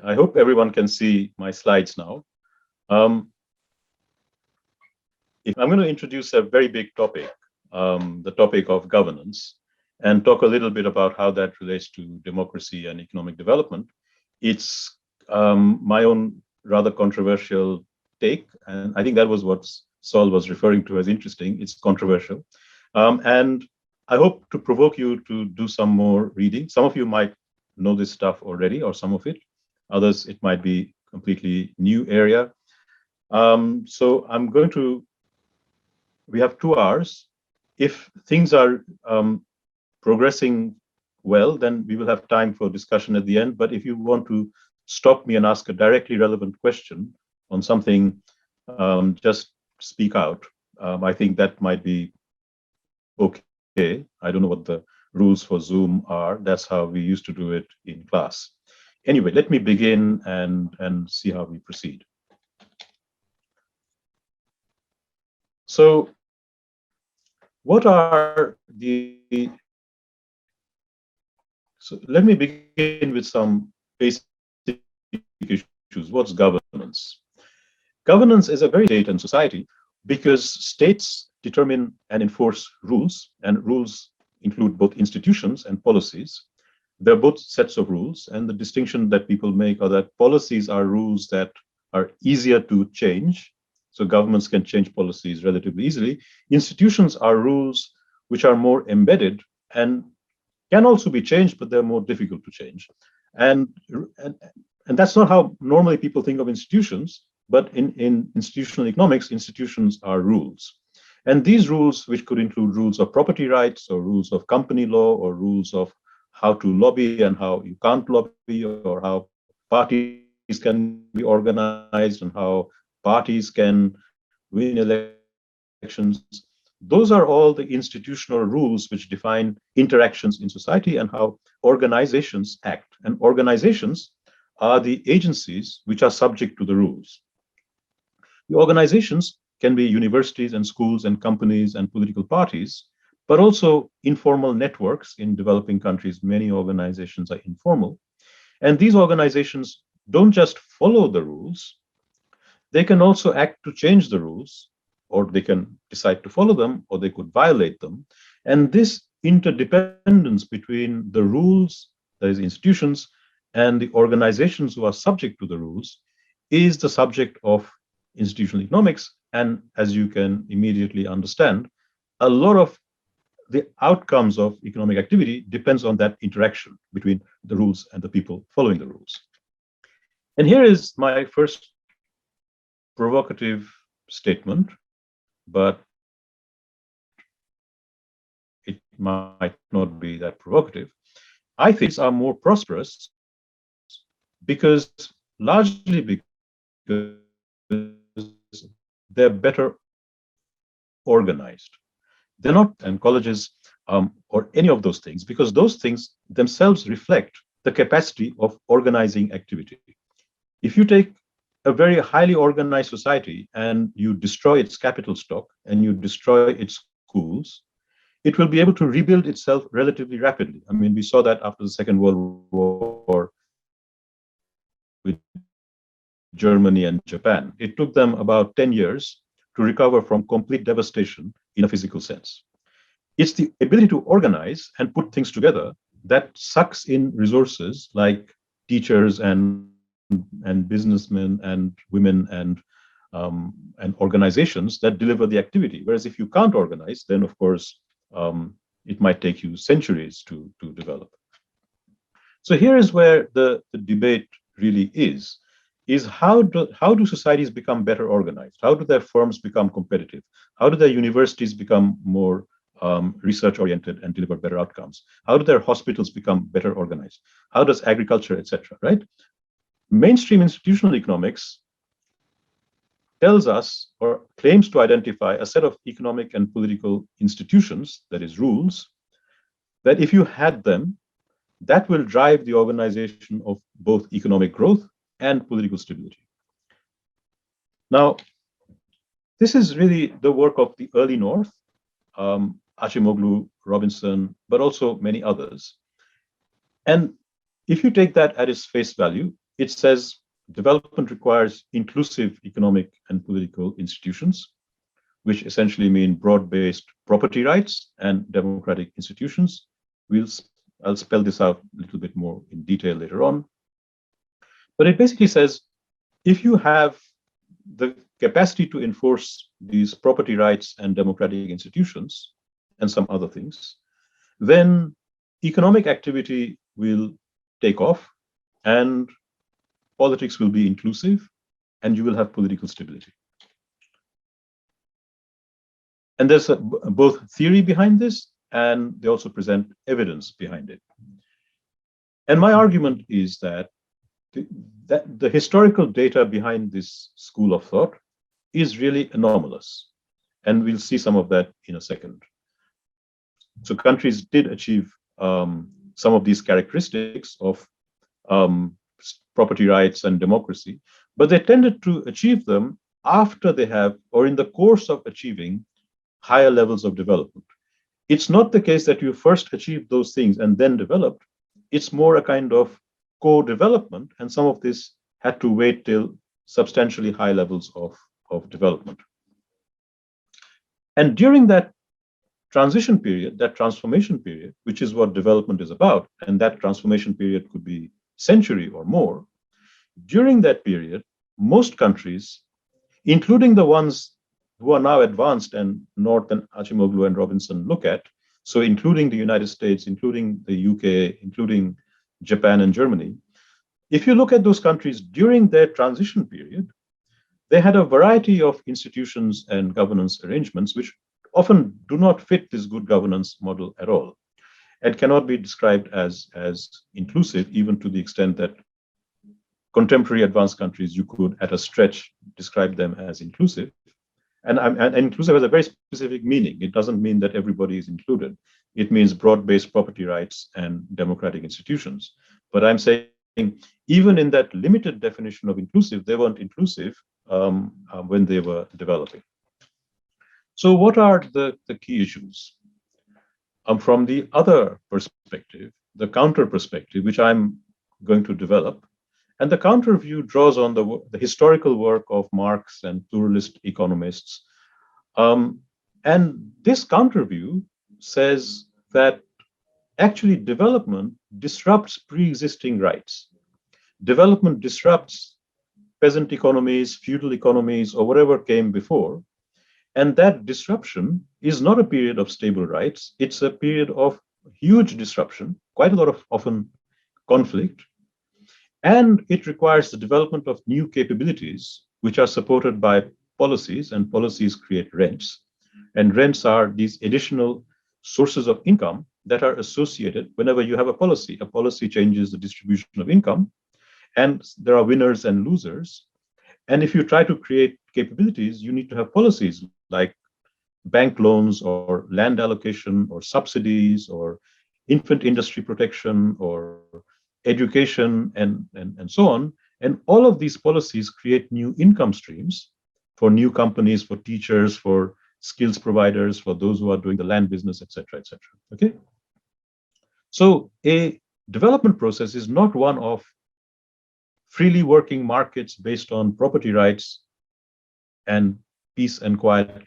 I hope everyone can see my slides now. Um, if I'm going to introduce a very big topic, the topic of governance, and talk a little bit about how that relates to democracy and economic development. It's my own rather controversial take, and I think that was what Saul was referring to as interesting. It's controversial. And I hope to provoke you to do some more reading. Some of you might know this stuff already, or some of it. Others, it might be completely new area. So I'm going to, we have 2 hours. If things are progressing well, then we will have time for discussion at the end. But if you want to stop me and ask a directly relevant question on something, just speak out. I think that might be okay. I don't know what the rules for Zoom are. That's how we used to do it in class. Anyway, let me begin and see how we proceed. So what are the, so let me begin with some basic issues. What's governance? Governance is a very state and society because states determine and enforce rules, and rules include both institutions and policies. They're both sets of rules, and the distinction that people make are that policies are rules that are easier to change, so governments can change policies relatively easily. Institutions are rules which are more embedded and can also be changed, but they're more difficult to change. And that's not how normally people think of institutions, but in institutional economics, institutions are rules. And these rules, which could include rules of property rights or rules of company law or rules of how to lobby and how you can't lobby, or how parties can be organized and how parties can win elections. Those are all the institutional rules which define interactions in society and how organizations act. And organizations are the agencies which are subject to the rules. The organizations can be universities and schools and companies and political parties, but also informal networks. In developing countries, many organizations are informal. And these organizations don't just follow the rules, they can also act to change the rules, or they can decide to follow them, or they could violate them. And this interdependence between the rules, that is institutions, and the organizations who are subject to the rules is the subject of institutional economics. And as you can immediately understand, a lot of the outcomes of economic activity depends on that interaction between the rules and the people following the rules. And here is my first provocative statement, but it might not be that provocative. I think are more prosperous because, largely because they're better organized. They're not in colleges or any of those things, because those things themselves reflect the capacity of organizing activity. If you take a very highly organized society and you destroy its capital stock and you destroy its schools, it will be able to rebuild itself relatively rapidly. I mean, we saw that after the Second World War with Germany and Japan. It took them about 10 years to recover from complete devastation in a physical sense. It's the ability to organize and put things together that sucks in resources like teachers and businessmen and women and organizations that deliver the activity. Whereas if you can't organize, then of course it might take you centuries to develop. So here is where the debate really is how do societies become better organized? How do their firms become competitive? How do their universities become more research-oriented and deliver better outcomes? How do their hospitals become better organized? How does agriculture, etc., right? Mainstream institutional economics tells us or claims to identify a set of economic and political institutions, that is rules, that if you had them, that will drive the organization of both economic growth and political stability. Now, this is really the work of the early North, Acemoglu, Robinson, but also many others. And if you take that at its face value, it says development requires inclusive economic and political institutions, which essentially mean broad-based property rights and democratic institutions. I'll spell this out a little bit more in detail later on. But it basically says, if you have the capacity to enforce these property rights and democratic institutions and some other things, then economic activity will take off and politics will be inclusive and you will have political stability. And there's both theory behind this, and they also present evidence behind it. And my argument is that the historical data behind this school of thought is really anomalous. And we'll see some of that in a second. So countries did achieve some of these characteristics of property rights and democracy, but they tended to achieve them after they have, or in the course of achieving, higher levels of development. It's not the case that you first achieved those things and then developed. It's more a kind of co-development, and some of this had to wait till substantially high levels of development. And during that transition period, that transformation period, which is what development is about, and that transformation period could be a century or more, during that period, most countries, including the ones who are now advanced and North and Acemoglu and Robinson look at, so including the United States, including the UK, including Japan and Germany, if you look at those countries during their transition period, they had a variety of institutions and governance arrangements which often do not fit this good governance model at all and cannot be described as inclusive, even to the extent that contemporary advanced countries, you could at a stretch describe them as inclusive. And inclusive has a very specific meaning. It doesn't mean that everybody is included. It means broad-based property rights and democratic institutions. But I'm saying even in that limited definition of inclusive, they weren't inclusive when they were developing. So what are the key issues? From the other perspective, the counter perspective, which I'm going to develop, and the counter view draws on the historical work of Marx and pluralist economists. And this counter view says that actually development disrupts pre-existing rights. Development disrupts peasant economies, feudal economies, or whatever came before. And that disruption is not a period of stable rights. It's a period of huge disruption, quite a lot of often conflict. And it requires the development of new capabilities, which are supported by policies, and policies create rents. And rents are these additional sources of income that are associated whenever you have a policy. A policy changes the distribution of income, and there are winners and losers. And if you try to create capabilities, you need to have policies like bank loans or land allocation or subsidies or infant industry protection or education and so on. And all of these policies create new income streams for new companies, for teachers, for skills providers, for those who are doing the land business, et cetera, et cetera. Okay? So a development process is not one of freely working markets based on property rights and peace and quiet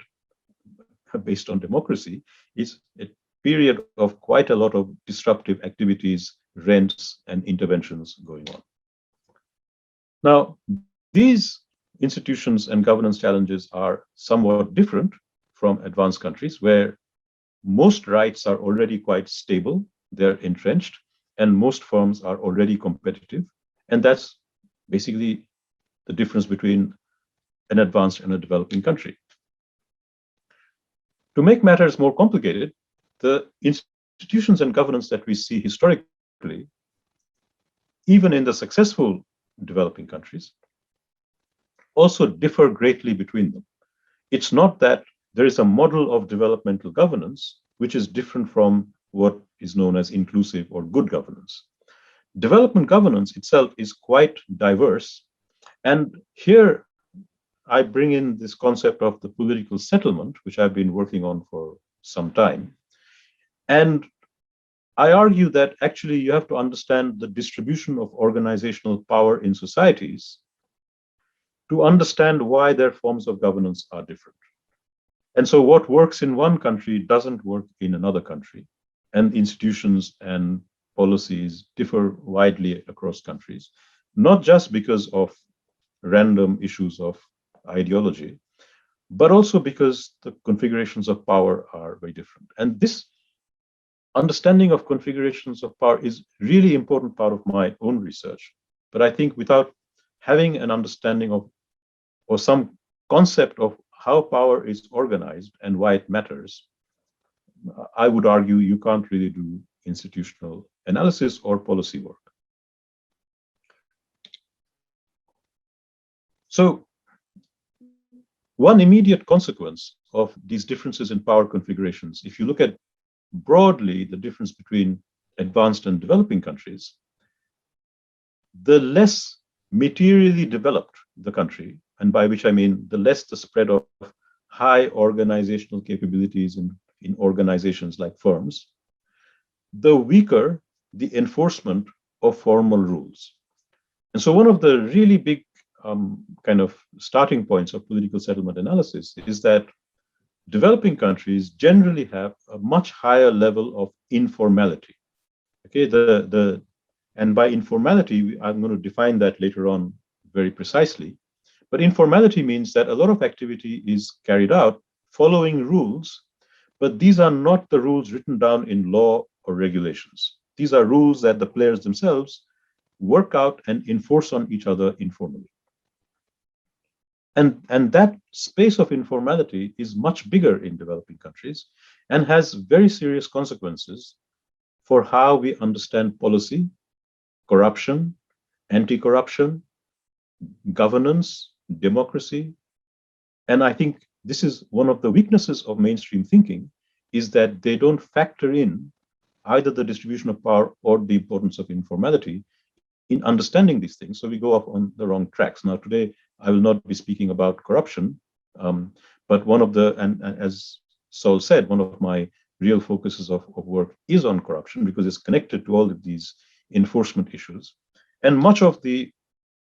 based on democracy. It's a period of quite a lot of disruptive activities, rents, and interventions going on. Now, these institutions and governance challenges are somewhat different from advanced countries where most rights are already quite stable, they're entrenched, and most firms are already competitive. And that's basically the difference between an advanced and a developing country. To make matters more complicated, the institutions and governance that we see historically, even in the successful developing countries, also differ greatly between them. It's not that there is a model of developmental governance which is different from what is known as inclusive or good governance. Development governance itself is quite diverse. And here I bring in this concept of the political settlement, which I've been working on for some time. And I argue that actually you have to understand the distribution of organizational power in societies to understand why their forms of governance are different. And so what works in one country doesn't work in another country, and institutions and policies differ widely across countries, not just because of random issues of ideology, but also because the configurations of power are very different. And this understanding of configurations of power is really important part of my own research. But I think without having an understanding of or some concept of how power is organized and why it matters, I would argue you can't really do institutional analysis or policy work. So one immediate consequence of these differences in power configurations, if you look at broadly the difference between advanced and developing countries, the less materially developed the country, and by which I mean the less the spread of high organizational capabilities in organizations like firms, the weaker the enforcement of formal rules. And so one of the really big kind of starting points of political settlement analysis is that developing countries generally have a much higher level of informality. Okay, and by informality, I'm going to define that later on very precisely. But informality means that a lot of activity is carried out following rules, but these are not the rules written down in law or regulations. These are rules that the players themselves work out and enforce on each other informally. And that space of informality is much bigger in developing countries and has very serious consequences for how we understand policy, corruption, anti-corruption, governance, democracy. And I think this is one of the weaknesses of mainstream thinking, is that they don't factor in either the distribution of power or the importance of informality in understanding these things. So we go off on the wrong tracks. Now, today, I will not be speaking about corruption, but one of the, and as Saul said, one of my real focuses of work is on corruption because it's connected to all of these enforcement issues. And much of the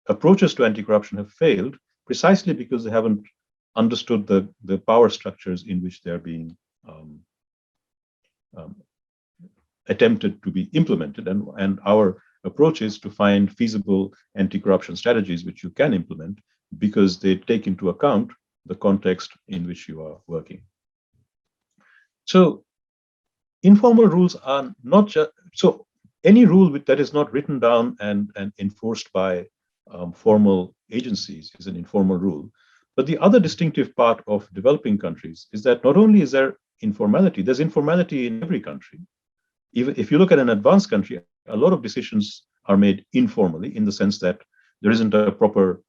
approaches to anti-corruption have failed precisely because they haven't understood the power structures in which they're being attempted to be implemented. And our approach is to find feasible anti-corruption strategies which you can implement because they take into account the context in which you are working. So informal rules are not just, so any rule that is not written down and enforced by formal agencies is an informal rule. But the other distinctive part of developing countries is that not only is there informality, there's informality in every country. Even if you look at an advanced country, a lot of decisions are made informally in the sense that there isn't a proper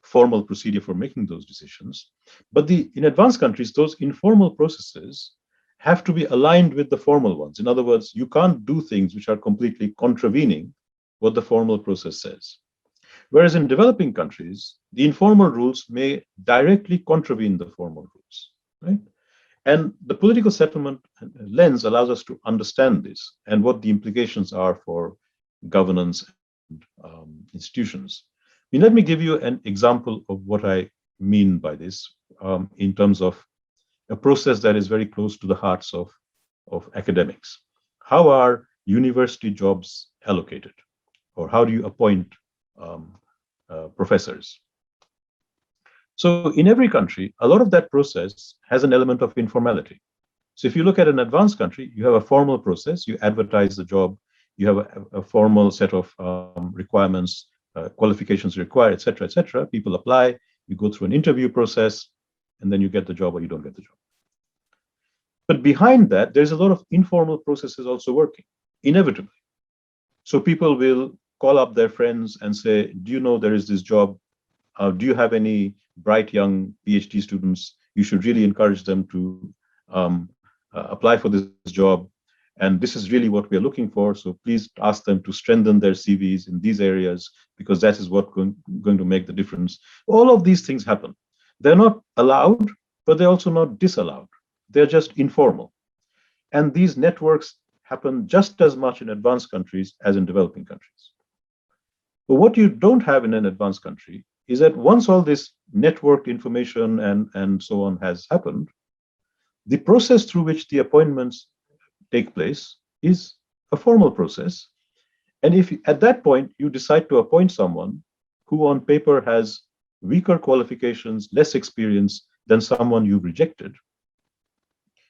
formal procedure for making those decisions. But in advanced countries, those informal processes have to be aligned with the formal ones. In other words, you can't do things which are completely contravening what the formal process says. Whereas in developing countries, the informal rules may directly contravene the formal rules, right? And the political settlement lens allows us to understand this and what the implications are for governance and institutions. Let me give you an example of what I mean by this in terms of a process that is very close to the hearts of academics. How are university jobs allocated? Or how do you appoint professors? So in every country, a lot of that process has an element of informality. So if you look at an advanced country, you have a formal process, you advertise the job, you have a formal set of requirements, qualifications required, et cetera, people apply, you go through an interview process, and then you get the job or you don't get the job. But behind that, there's a lot of informal processes also working, inevitably. So people will call up their friends and say, do you know there is this job? Do you have any bright young PhD students? You should really encourage them to apply for this job. And this is really what we're looking for. So please ask them to strengthen their CVs in these areas, because that is what's going to make the difference. All of these things happen. They're not allowed, but they're also not disallowed. They're just informal. And these networks happen just as much in advanced countries as in developing countries. But what you don't have in an advanced country is that once all this networked information and so on has happened, the process through which the appointments take place is a formal process. And if at that point you decide to appoint someone who on paper has weaker qualifications, less experience than someone you've rejected,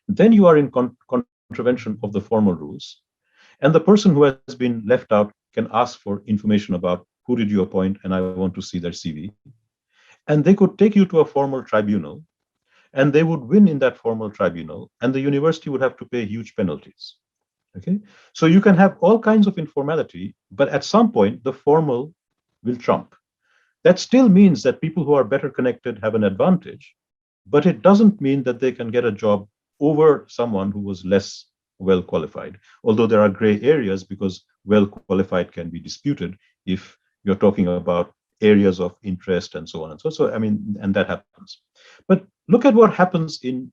then you are in contravention of the formal rules. And the person who has been left out can ask for information about who did you appoint and I want to see their CV. And they could take you to a formal tribunal and they would win in that formal tribunal and the university would have to pay huge penalties. Okay, so you can have all kinds of informality, but at some point the formal will trump. That still means that people who are better connected have an advantage, but it doesn't mean that they can get a job over someone who was less well qualified, although there are gray areas because well qualified can be disputed if you're talking about areas of interest and so on and so. So I mean, and that happens. But look at what happens in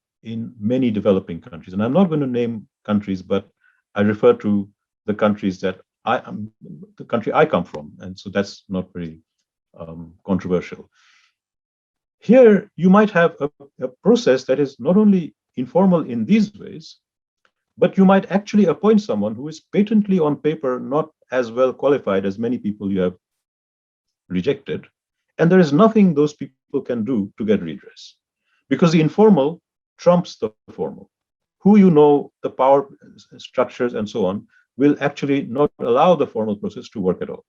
many developing countries, and I'm not going to name countries, but I refer to the countries that the country I come from, and so that's not very controversial. Here, you might have a process that is not only informal in these ways, but you might actually appoint someone who is patently on paper not as well qualified as many people you have rejected, and there is nothing those people can do to get redress, because the informal trumps the formal. Who you know, the power structures and so on, will actually not allow the formal process to work at all.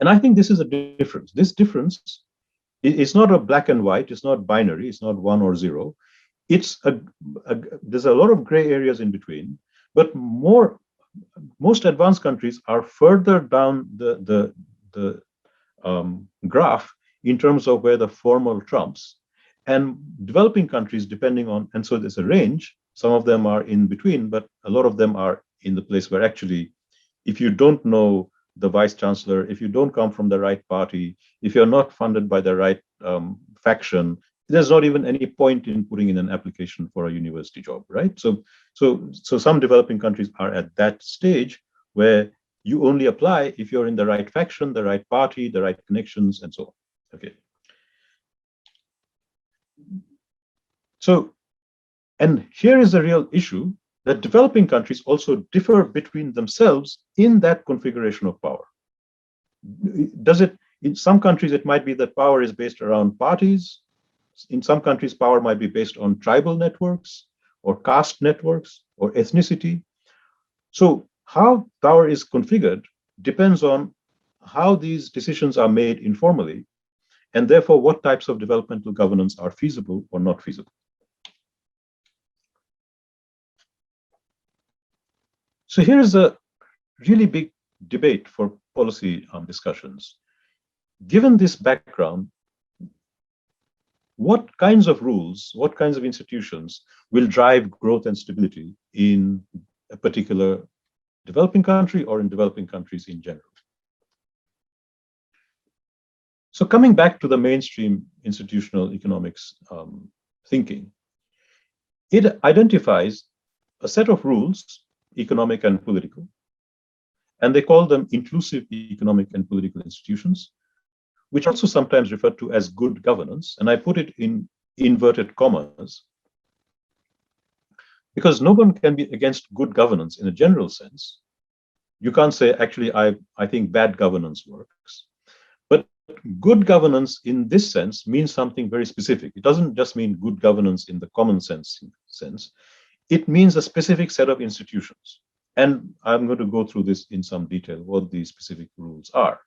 And I think this is a difference. This difference is not a black and white, it's not binary, it's not 1 or 0. It's there's a lot of gray areas in between, but most advanced countries are further down the graph in terms of where the formal trumps. And developing countries, depending on, and so there's a range, some of them are in between, but a lot of them are in the place where actually, if you don't know the vice chancellor, if you don't come from the right party, if you're not funded by the right faction, there's not even any point in putting in an application for a university job, right? So some developing countries are at that stage where you only apply if you're in the right faction, the right party, the right connections, and so on. Okay. So, and here is the real issue, that developing countries also differ between themselves in that configuration of power. Does it, in some countries, it might be that power is based around parties. In some countries, power might be based on tribal networks or caste networks or ethnicity. So how power is configured depends on how these decisions are made informally, and therefore what types of developmental governance are feasible or not feasible. So here is a really big debate for policy discussions. Given this background, what kinds of rules, what kinds of institutions will drive growth and stability in a particular developing country or in developing countries in general? So coming back to the mainstream institutional economics thinking, it identifies a set of rules, economic and political, and they call them inclusive economic and political institutions, which are also sometimes referred to as good governance. And I put it in inverted commas, because no one can be against good governance in a general sense. You can't say, actually, I think bad governance works. But good governance in this sense means something very specific. It doesn't just mean good governance in the common sense. It means a specific set of institutions. And I'm going to go through this in some detail, what these specific rules are.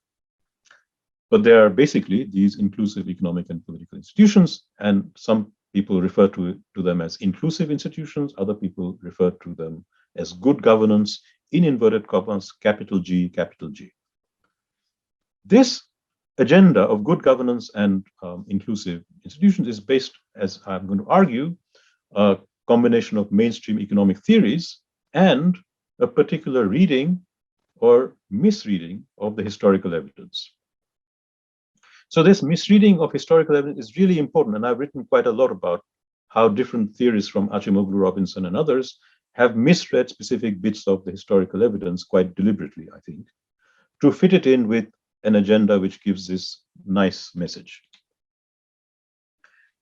But they are basically these inclusive economic and political institutions, and some people refer to them as inclusive institutions, other people refer to them as good governance, in inverted commas, capital G, capital G. This agenda of good governance and inclusive institutions is based, as I'm going to argue, a combination of mainstream economic theories and a particular reading or misreading of the historical evidence. So this misreading of historical evidence is really important, and I've written quite a lot about how different theories from Acemoglu, Robinson, and others have misread specific bits of the historical evidence quite deliberately, I think, to fit it in with an agenda which gives this nice message.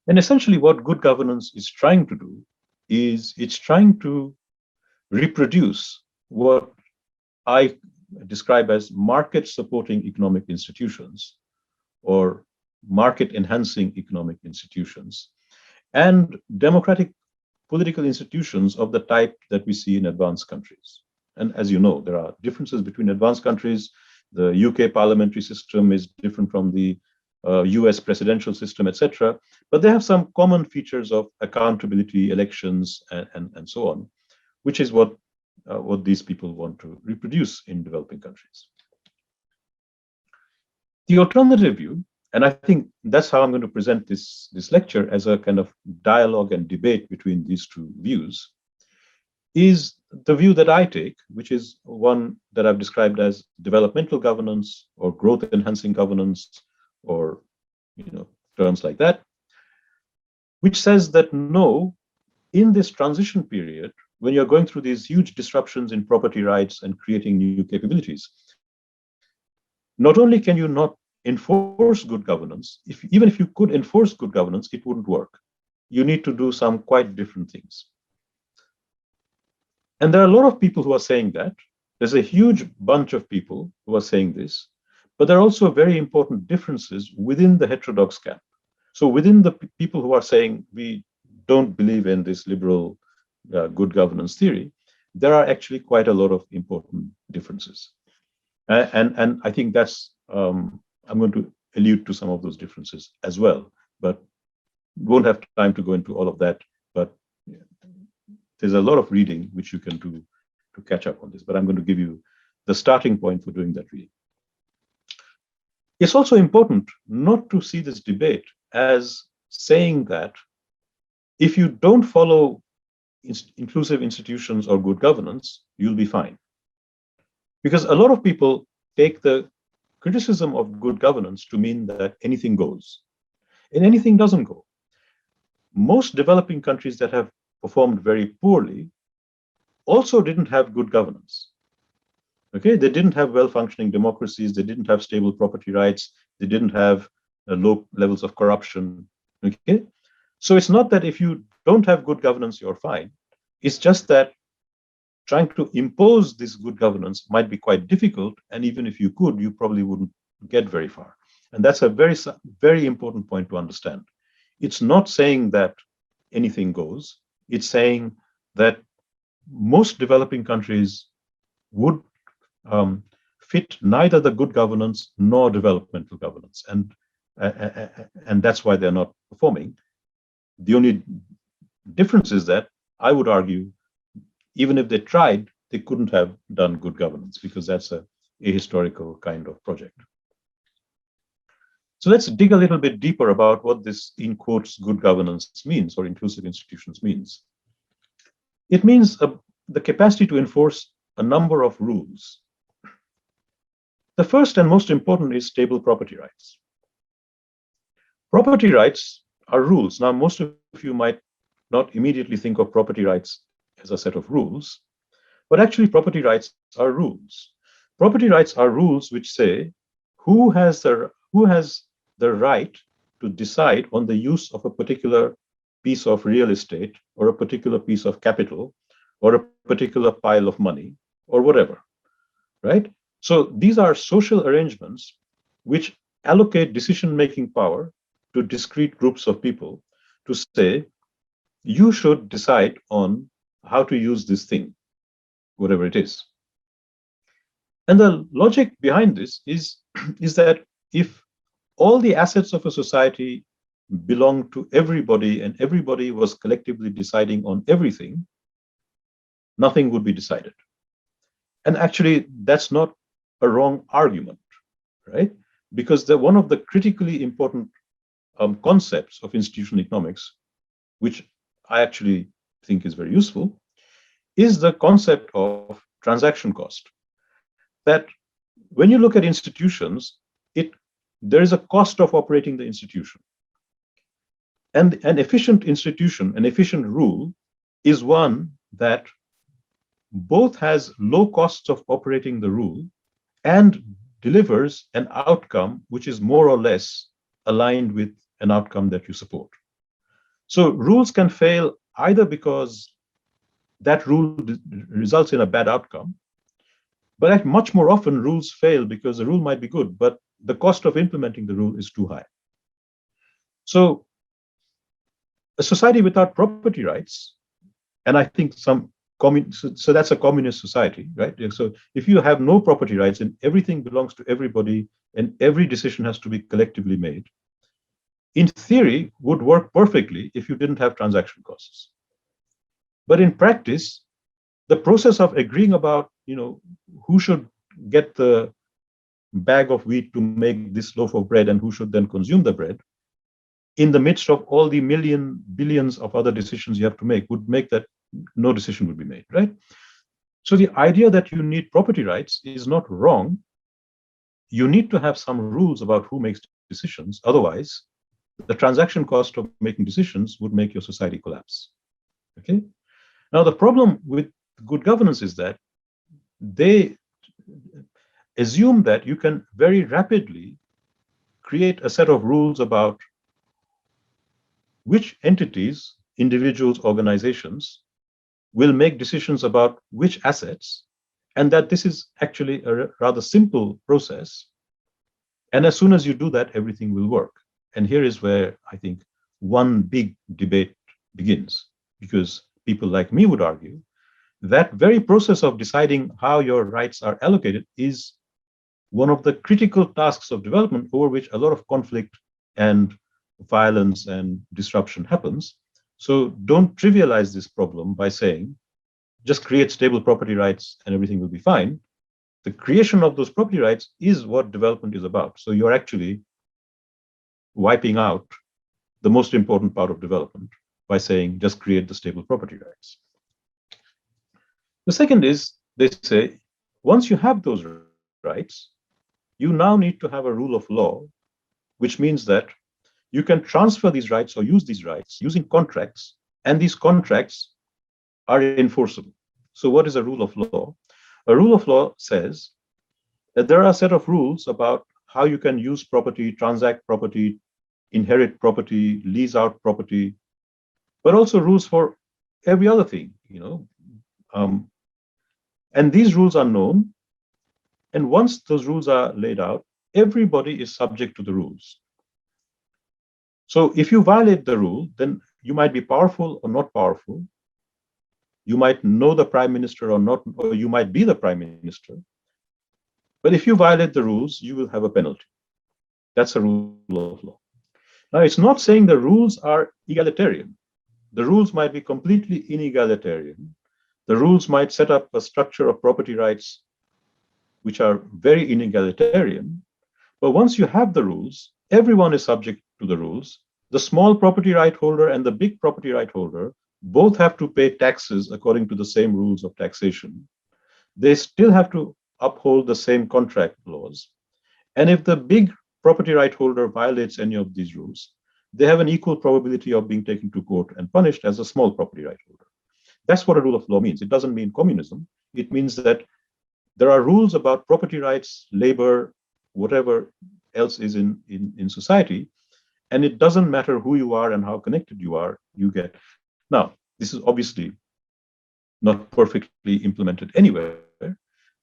And essentially, what good governance is trying to do is it's trying to reproduce what I describe as market supporting economic institutions or market enhancing economic institutions and democratic political institutions of the type that we see in advanced countries. And as you know, there are differences between advanced countries. The UK parliamentary system is different from the US presidential system, etc. But they have some common features of accountability, elections, and so on, which is what these people want to reproduce in developing countries. The alternative view, and I think that's how I'm going to present this lecture as a kind of dialogue and debate between these two views, is the view that I take, which is one that I've described as developmental governance or growth enhancing governance, or terms like that, which says that no, in this transition period, when you're going through these huge disruptions in property rights and creating new capabilities, not only can you not enforce good governance, even if you could enforce good governance, it wouldn't work. You need to do some quite different things. And there are a lot of people who are saying that. There's a huge bunch of people who are saying this, but there are also very important differences within the heterodox camp. So within the people who are saying we don't believe in this liberal good governance theory, there are actually quite a lot of important differences. And I think that's, I'm going to allude to some of those differences as well, but won't have time to go into all of that. But there's a lot of reading which you can do to catch up on this, but I'm going to give you the starting point for doing that reading. It's also important not to see this debate as saying that if you don't follow inclusive institutions or good governance, you'll be fine. Because a lot of people take the criticism of good governance to mean that anything goes, and anything doesn't go. Most developing countries that have performed very poorly also didn't have good governance. Okay, they didn't have well-functioning democracies, they didn't have stable property rights, they didn't have low levels of corruption. Okay, so it's not that if you don't have good governance, you're fine. It's just that trying to impose this good governance might be quite difficult, and even if you could, you probably wouldn't get very far. And that's a very, very important point to understand. It's not saying that anything goes. It's saying that most developing countries would fit neither the good governance nor developmental governance, and that's why they're not performing. The only difference is that I would argue, even if they tried, they couldn't have done good governance because that's a ahistorical kind of project. So let's dig a little bit deeper about what this, in quotes, good governance means, or inclusive institutions means. It means the capacity to enforce a number of rules. The first and most important is stable property rights. Property rights are rules. Now, most of you might not immediately think of property rights as a set of rules, but actually property rights are rules. Property rights are rules which say who has the right to decide on the use of a particular piece of real estate or a particular piece of capital or a particular pile of money or whatever, right? So these are social arrangements which allocate decision-making power to discrete groups of people to say, you should decide on how to use this thing, whatever it is. And the logic behind this is that if all the assets of a society belong to everybody and everybody was collectively deciding on everything, nothing would be decided. And actually, that's not a wrong argument, right? Because one of the critically important concepts of institutional economics, which I actually think is very useful, is the concept of transaction cost. That when you look at institutions, there is a cost of operating the institution. And an efficient institution, an efficient rule, is one that both has low costs of operating the rule and delivers an outcome which is more or less aligned with an outcome that you support. So rules can fail either because that rule results in a bad outcome, but much more often rules fail because the rule might be good, but the cost of implementing the rule is too high. So a society without property rights, and I think so that's a communist society, right? So if you have no property rights and everything belongs to everybody and every decision has to be collectively made, in theory would work perfectly if you didn't have transaction costs. But in practice, the process of agreeing about, who should get the bag of wheat to make this loaf of bread and who should then consume the bread, in the midst of all the billions of other decisions you have to make, would make that no decision would be made, right? So the idea that you need property rights is not wrong. You need to have some rules about who makes decisions. Otherwise, the transaction cost of making decisions would make your society collapse. Okay. Now, the problem with good governance is that they assume that you can very rapidly create a set of rules about which entities, individuals, organizations will make decisions about which assets, and that this is actually a rather simple process. And as soon as you do that, everything will work. And here is where I think one big debate begins, because people like me would argue that very process of deciding how your rights are allocated is one of the critical tasks of development over which a lot of conflict and violence and disruption happens. So don't trivialize this problem by saying, just create stable property rights and everything will be fine. The creation of those property rights is what development is about. So you're actually wiping out the most important part of development by saying, just create the stable property rights. The second is, they say, once you have those rights, you now need to have a rule of law, which means that you can transfer these rights or use these rights using contracts, and these contracts are enforceable. So what is a rule of law? A rule of law says that there are a set of rules about how you can use property, transact property, inherit property, lease out property, but also rules for every other thing, and these rules are known. And once those rules are laid out, everybody is subject to the rules. So if you violate the rule, then you might be powerful or not powerful. You might know the prime minister or not, or you might be the prime minister. But if you violate the rules, you will have a penalty. That's a rule of law. Now, it's not saying the rules are egalitarian. The rules might be completely inegalitarian. The rules might set up a structure of property rights which are very inegalitarian. But once you have the rules, everyone is subject to the rules. The small property right holder and the big property right holder both have to pay taxes according to the same rules of taxation. They still have to uphold the same contract laws. And if the big property right holder violates any of these rules, they have an equal probability of being taken to court and punished as a small property right holder. That's what a rule of law means. It doesn't mean communism. It means that there are rules about property rights, labor, whatever else is in society, and it doesn't matter who you are and how connected you are, you get. Now, this is obviously not perfectly implemented anywhere,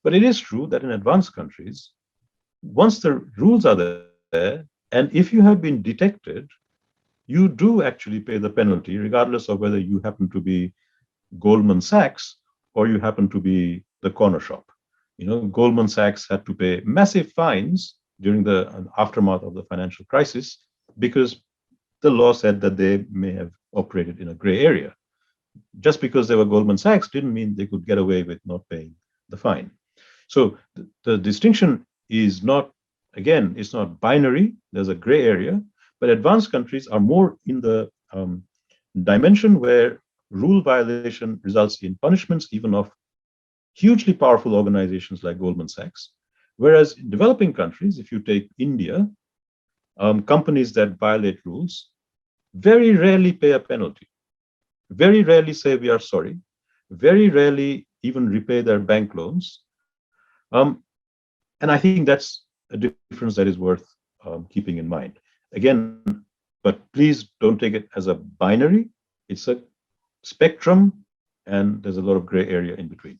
but it is true that in advanced countries, once the rules are there, and if you have been detected, you do actually pay the penalty, regardless of whether you happen to be Goldman Sachs or you happen to be the corner shop. Goldman Sachs had to pay massive fines during the aftermath of the financial crisis because the law said that they may have operated in a gray area. Just because they were Goldman Sachs didn't mean they could get away with not paying the fine. So the distinction is not, again, it's not binary. There's a gray area, but advanced countries are more in the dimension where rule violation results in punishments, even of hugely powerful organizations like Goldman Sachs. Whereas in developing countries, if you take India, companies that violate rules very rarely pay a penalty, very rarely say we are sorry, very rarely even repay their bank loans. And I think that's a difference that is worth keeping in mind. Again, but please don't take it as a binary. It's a spectrum, and there's a lot of gray area in between.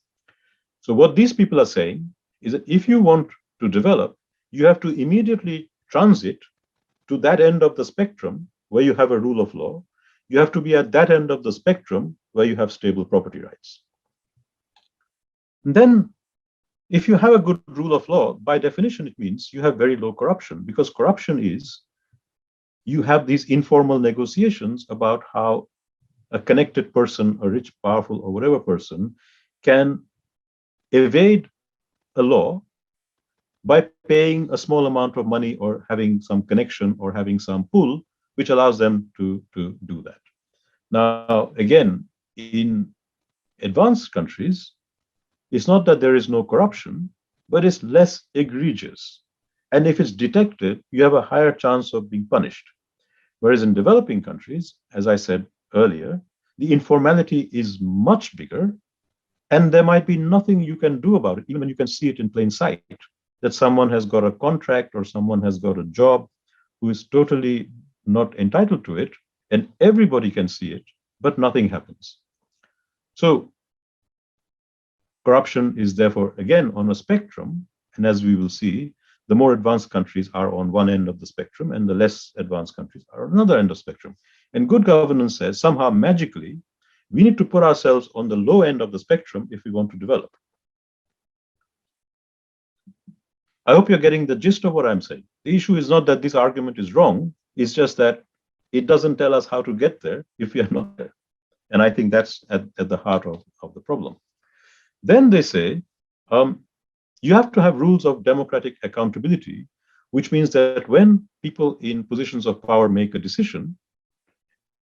So what these people are saying is that if you want to develop, you have to immediately transit to that end of the spectrum where you have a rule of law. You have to be at that end of the spectrum where you have stable property rights. And then, if you have a good rule of law, by definition, it means you have very low corruption, because corruption is you have these informal negotiations about how a connected person, a rich, powerful, or whatever person can evade a law by paying a small amount of money or having some connection or having some pull, which allows them to do that. Now, again, in advanced countries, it's not that there is no corruption, but it's less egregious. And if it's detected, you have a higher chance of being punished. Whereas in developing countries, as I said earlier, the informality is much bigger, and there might be nothing you can do about it, even when you can see it in plain sight, that someone has got a contract or someone has got a job who is totally not entitled to it, and everybody can see it, but nothing happens. So corruption is therefore, again, on a spectrum, and as we will see, the more advanced countries are on one end of the spectrum, and the less advanced countries are on another end of the spectrum. And good governance says somehow magically, we need to put ourselves on the low end of the spectrum if we want to develop. I hope you're getting the gist of what I'm saying. The issue is not that this argument is wrong, it's just that it doesn't tell us how to get there if we are not there. And I think that's at the heart of the problem. Then they say, you have to have rules of democratic accountability, which means that when people in positions of power make a decision,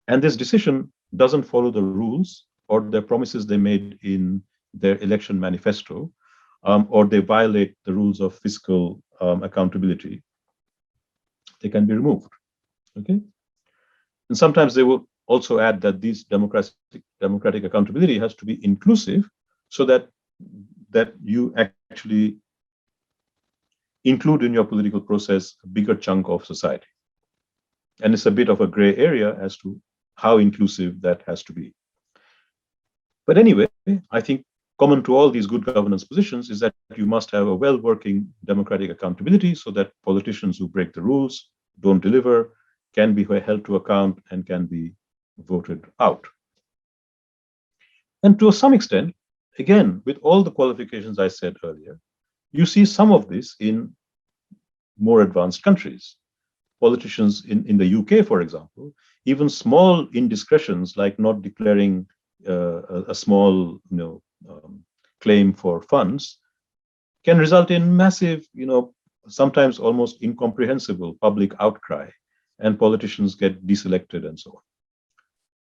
and this decision doesn't follow the rules or the promises they made in their election manifesto, or they violate the rules of fiscal accountability, they can be removed. Okay? And sometimes they will also add that this democratic accountability has to be inclusive, so that you actually include in your political process a bigger chunk of society. And it's a bit of a gray area as to how inclusive that has to be. But anyway, I think common to all these good governance positions is that you must have a well-working democratic accountability, so that politicians who break the rules, don't deliver, can be held to account and can be voted out. And to some extent, again, with all the qualifications I said earlier, you see some of this in more advanced countries. Politicians in the UK, for example, even small indiscretions like not declaring a small claim for funds can result in massive, sometimes almost incomprehensible public outcry, and politicians get deselected and so on.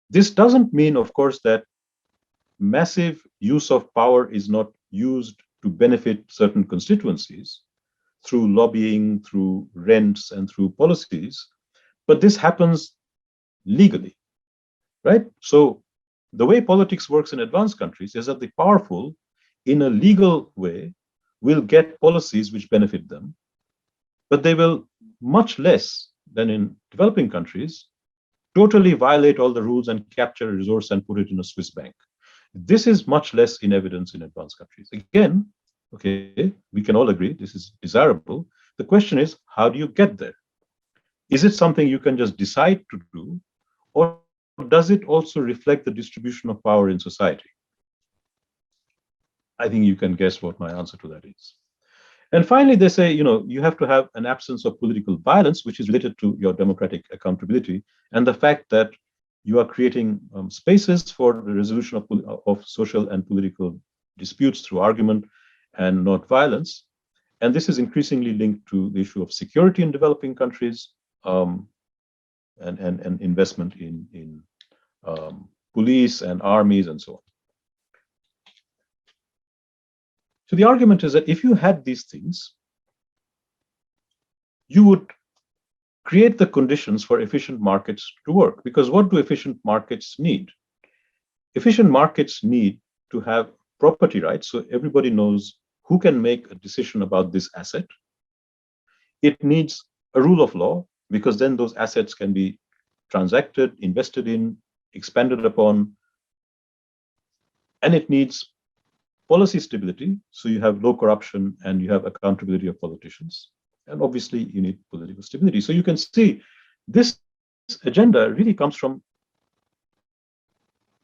This doesn't mean, of course, that massive use of power is not used to benefit certain constituencies through lobbying, through rents, and through policies, but this happens legally, right? So the way politics works in advanced countries is that the powerful, in a legal way, will get policies which benefit them, but they will much less than in developing countries totally violate all the rules and capture a resource and put it in a Swiss bank. This is much less in evidence in advanced countries. Again, okay, we can all agree this is desirable. The question is, how do you get there? Is it something you can just decide to do, or does it also reflect the distribution of power in society? I think you can guess what my answer to that is. And finally, they say, you have to have an absence of political violence, which is related to your democratic accountability, and the fact that you are creating spaces for the resolution of social and political disputes through argument and not violence. And this is increasingly linked to the issue of security in developing countries, and investment in police and armies and so on. So the argument is that if you had these things, you would create the conditions for efficient markets to work. Because what do efficient markets need? Efficient markets need to have property rights, so everybody knows who can make a decision about this asset. It needs a rule of law, because then those assets can be transacted, invested in, expanded upon. And it needs policy stability, so you have low corruption and you have accountability of politicians. And obviously, you need political stability. So you can see this agenda really comes from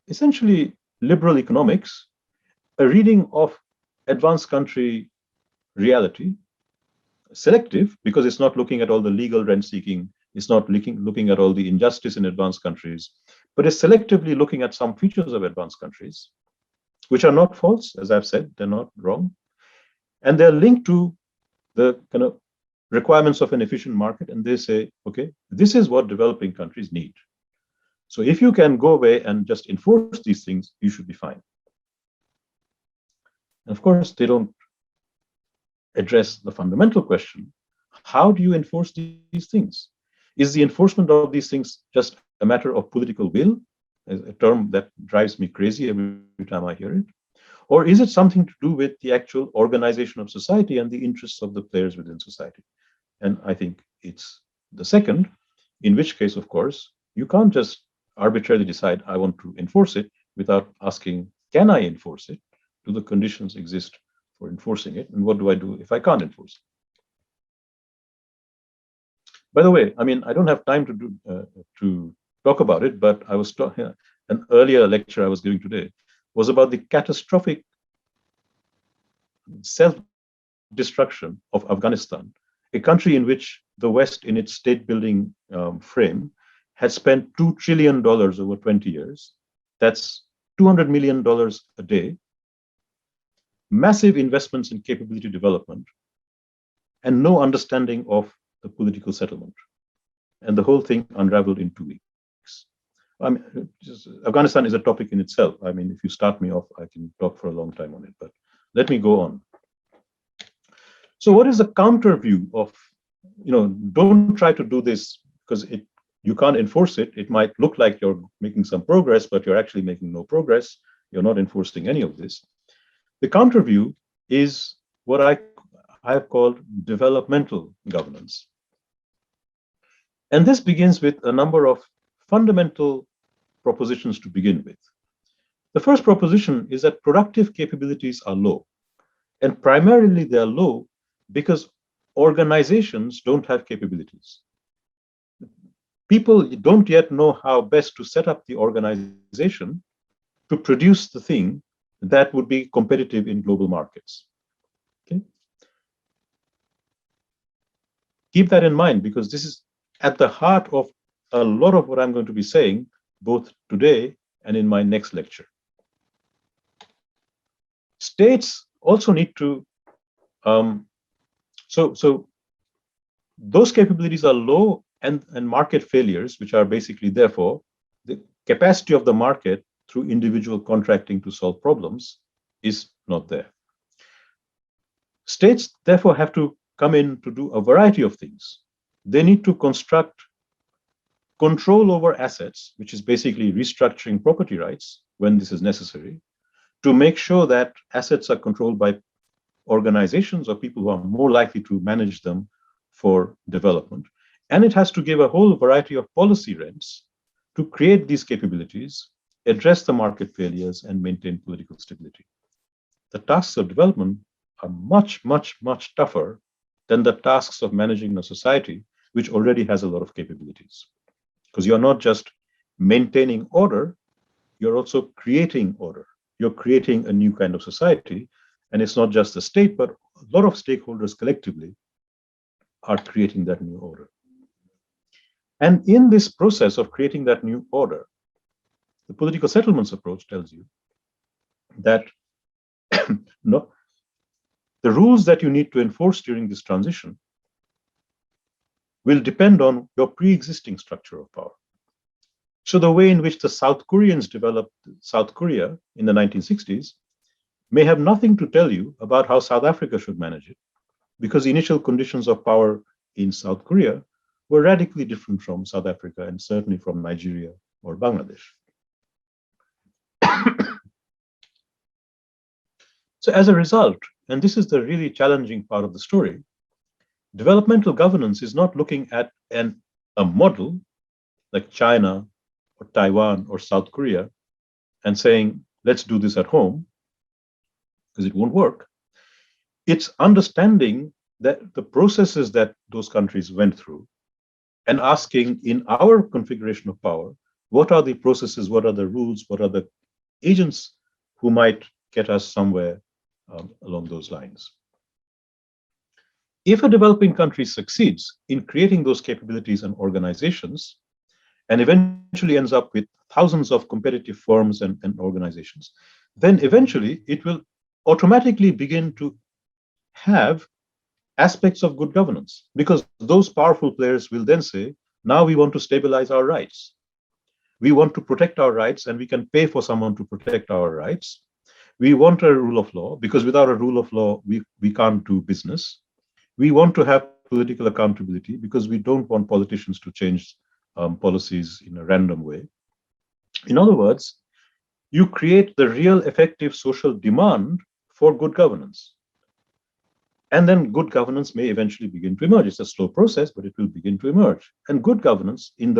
essentially liberal economics, a reading of advanced country reality, selective, because it's not looking at all the legal rent seeking, it's not looking at all the injustice in advanced countries, but it's selectively looking at some features of advanced countries, which are not false, as I've said, they're not wrong. And they're linked to the kind of requirements of an efficient market. And they say, okay, this is what developing countries need. So if you can go away and just enforce these things, you should be fine. And of course, they don't address the fundamental question: how do you enforce these things? Is the enforcement of these things just a matter of political will, a term that drives me crazy every time I hear it? Or is it something to do with the actual organization of society and the interests of the players within society? And I think it's the second, in which case, of course, you can't just arbitrarily decide, I want to enforce it, without asking, can I enforce it? Do the conditions exist for enforcing it? And what do I do if I can't enforce it? By the way, I mean, I don't have time to talk about it, but I was talking, an earlier lecture I was giving today was about the catastrophic self-destruction of Afghanistan, a country in which the West, in its state-building frame, had spent $2 trillion over 20 years. That's $200 million a day, massive investments in capability development, and no understanding of the political settlement. And the whole thing unraveled in 2 weeks. I mean, Afghanistan is a topic in itself. I mean, if you start me off, I can talk for a long time on it, but let me go on. So what is the counter view of, don't try to do this because you can't enforce it. It might look like you're making some progress, but you're actually making no progress. You're not enforcing any of this. The counter view is what I have called developmental governance. And this begins with a number of fundamental propositions to begin with. The first proposition is that productive capabilities are low. And primarily they are low because organizations don't have capabilities. People don't yet know how best to set up the organization to produce the thing that would be competitive in global markets. Okay? Keep that in mind, because this is at the heart of a lot of what I'm going to be saying, both today and in my next lecture. States also need to, so those capabilities are low, and market failures, which are basically, therefore, the capacity of the market through individual contracting to solve problems is not there. States, therefore, have to come in to do a variety of things. They need to construct control over assets, which is basically restructuring property rights when this is necessary, to make sure that assets are controlled by organizations or people who are more likely to manage them for development. And it has to give a whole variety of policy rents to create these capabilities, address the market failures, and maintain political stability. The tasks of development are much, much, much tougher than the tasks of managing a society which already has a lot of capabilities. Because you're not just maintaining order, you're also creating order. You're creating a new kind of society. And it's not just the state, but a lot of stakeholders collectively are creating that new order. And in this process of creating that new order, the political settlements approach tells you that the rules that you need to enforce during this transition will depend on your pre-existing structure of power. So the way in which the South Koreans developed South Korea in the 1960s may have nothing to tell you about how South Africa should manage it, because the initial conditions of power in South Korea were radically different from South Africa and certainly from Nigeria or Bangladesh. So as a result, and this is the really challenging part of the story, developmental governance is not looking at a model like China or Taiwan or South Korea and saying, let's do this at home, because it won't work. It's understanding that the processes that those countries went through and asking, in our configuration of power, what are the processes, what are the rules, what are the agents who might get us somewhere along those lines. If a developing country succeeds in creating those capabilities and organizations, and eventually ends up with thousands of competitive firms and organizations, then eventually it will automatically begin to have aspects of good governance, because those powerful players will then say, now we want to stabilize our rights. We want to protect our rights, and we can pay for someone to protect our rights. We want a rule of law, because without a rule of law, we can't do business. We want to have political accountability, because we don't want politicians to change policies in a random way. In other words, you create the real effective social demand for good governance. And then good governance may eventually begin to emerge. It's a slow process, but it will begin to emerge. And good governance, in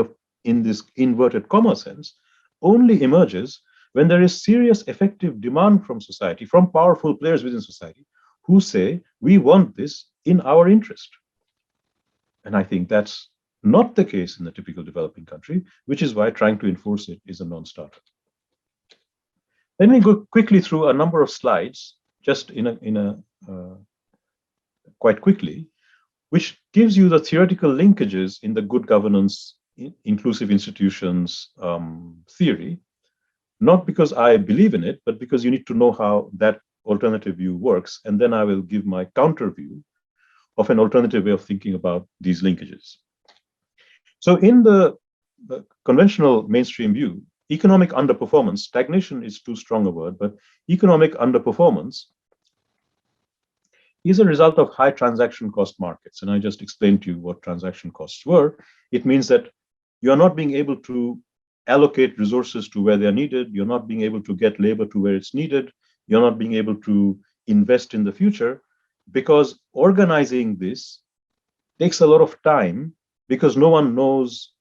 this inverted comma sense, only emerges when there is serious effective demand from society, from powerful players within society, who say, we want this in our interest. And I think that's not the case in the typical developing country, which is why trying to enforce it is a non-starter. Let me go quickly through a number of slides, just quite quickly, which gives you the theoretical linkages in the good governance, inclusive institutions theory, not because I believe in it, but because you need to know how that alternative view works. And then I will give my counter view of an alternative way of thinking about these linkages. So in the conventional mainstream view, economic underperformance, stagnation is too strong a word, but economic underperformance is a result of high transaction cost markets. And I just explained to you what transaction costs were. It means that you're not being able to allocate resources to where they're needed. You're not being able to get labor to where it's needed. You're not being able to invest in the future, because organizing this takes a lot of time, because no one knows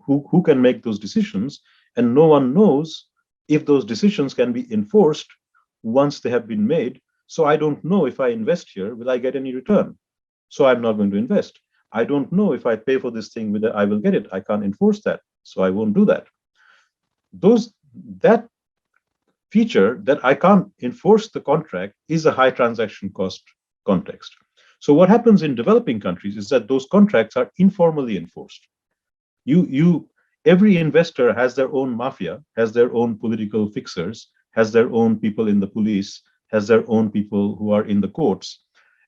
who can make those decisions, and no one knows if those decisions can be enforced once they have been made. So I don't know, if I invest here, will I get any return? So I'm not going to invest. I don't know if I pay for this thing, whether I will get it. I can't enforce that, so I won't do that. That feature that I can't enforce the contract is a high transaction cost context. So what happens in developing countries is that those contracts are informally enforced. Every investor has their own mafia, has their own political fixers, has their own people in the police, has their own people who are in the courts,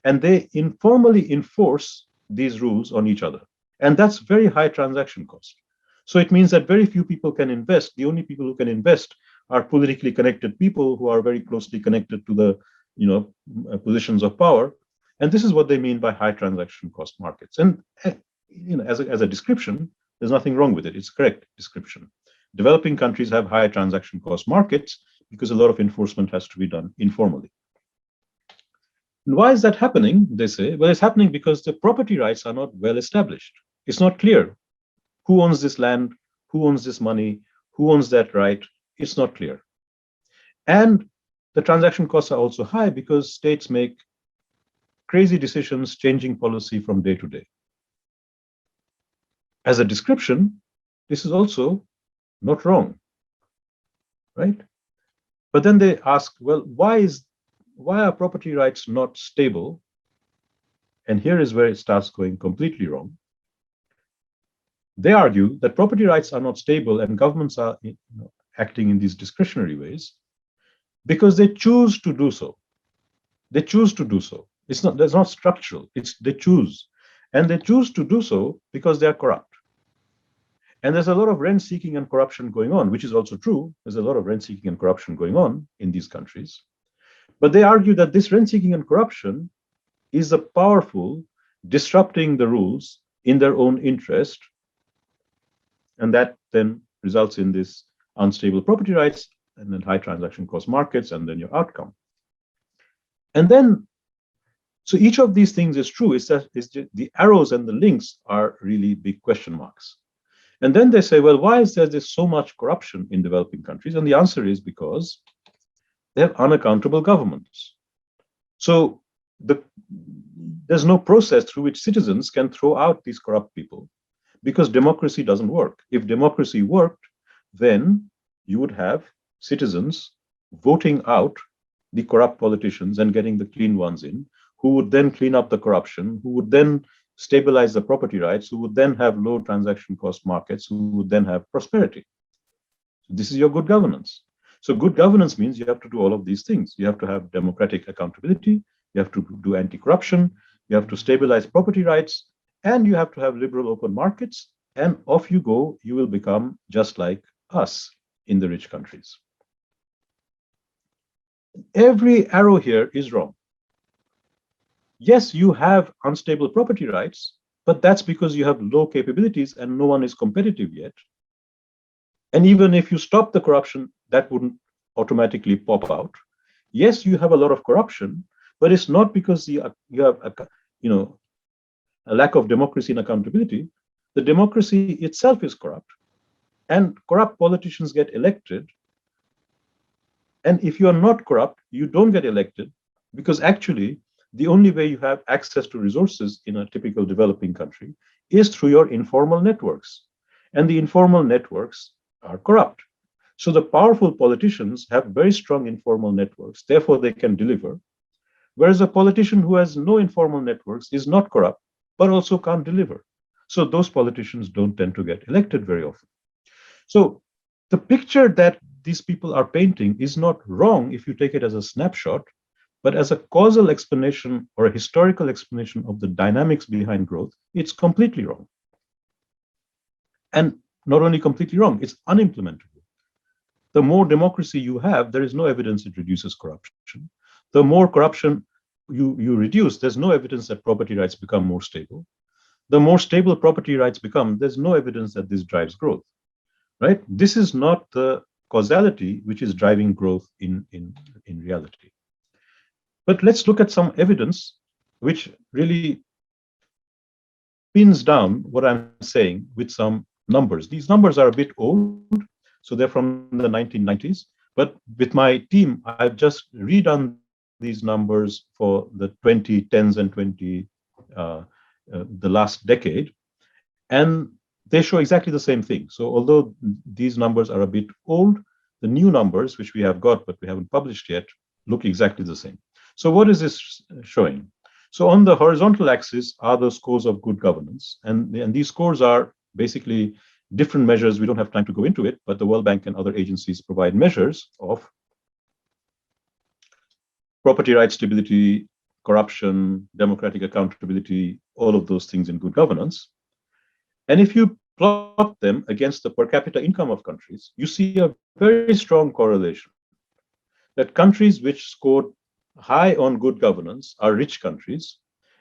and they informally enforce these rules on each other. And that's very high transaction cost. So it means that very few people can invest. The only people who can invest are politically connected people who are very closely connected to the positions of power. And this is what they mean by high transaction cost markets. And as a description, there's nothing wrong with it. It's a correct description. Developing countries have high transaction cost markets because a lot of enforcement has to be done informally. And why is that happening? They say, well, it's happening because the property rights are not well established. It's not clear who owns this land, who owns this money, who owns that right. It's not clear. And the transaction costs are also high because states make crazy decisions, changing policy from day to day. As a description, this is also not wrong, right? But then they ask, well, why are property rights not stable? And here is where it starts going completely wrong. They argue that property rights are not stable and governments are acting in these discretionary ways because they choose to do so. They choose to do so. That's not structural. They choose. And they choose to do so because they are corrupt. And there's a lot of rent-seeking and corruption going on, which is also true. There's a lot of rent-seeking and corruption going on in these countries. But they argue that this rent-seeking and corruption is the powerful disrupting the rules in their own interest. And that then results in this unstable property rights and then high transaction cost markets, and then your outcome. And then, so each of these things is true. It's that the arrows and the links are really big question marks. And then they say, well, why is there so much corruption in developing countries? And the answer is because they have unaccountable governments. So there's no process through which citizens can throw out these corrupt people, because democracy doesn't work. If democracy worked, then you would have citizens voting out the corrupt politicians and getting the clean ones in, who would then clean up the corruption, who would then stabilize the property rights, who would then have low transaction cost markets, who would then have prosperity. So this is your good governance. So good governance means you have to do all of these things. You have to have democratic accountability, you have to do anti-corruption, you have to stabilize property rights, and you have to have liberal open markets, and off you go, you will become just like us in the rich countries. Every arrow here is wrong. Yes, you have unstable property rights, but that's because you have low capabilities and no one is competitive yet. And even if you stop the corruption, that wouldn't automatically pop out. Yes, you have a lot of corruption, but it's not because you have a lack of democracy and accountability. The democracy itself is corrupt, and corrupt politicians get elected. And if you are not corrupt, you don't get elected, because actually the only way you have access to resources in a typical developing country is through your informal networks. And the informal networks are corrupt. So the powerful politicians have very strong informal networks, therefore they can deliver. Whereas a politician who has no informal networks is not corrupt, but also can't deliver. So those politicians don't tend to get elected very often. So the picture that these people are painting is not wrong if you take it as a snapshot, but as a causal explanation or a historical explanation of the dynamics behind growth, it's completely wrong. And not only completely wrong, it's unimplementable. The more democracy you have, there is no evidence it reduces corruption. The more corruption you reduce, there's no evidence that property rights become more stable. The more stable property rights become, there's no evidence that this drives growth, right? This is not the causality which is driving growth in reality. But let's look at some evidence which really pins down what I'm saying with some numbers. These numbers are a bit old, so they're from the 1990s. But with my team, I've just redone these numbers for the 2010s and the last decade, and they show exactly the same thing. So although these numbers are a bit old, the new numbers, which we have got but we haven't published yet, look exactly the same. So what is this showing? So on the horizontal axis are the scores of good governance, and these scores are basically different measures. We don't have time to go into it, but the World Bank and other agencies provide measures of property rights stability, corruption, democratic accountability, all of those things in good governance. And if you plot them against the per capita income of countries, you see a very strong correlation that countries which scored high on good governance are rich countries,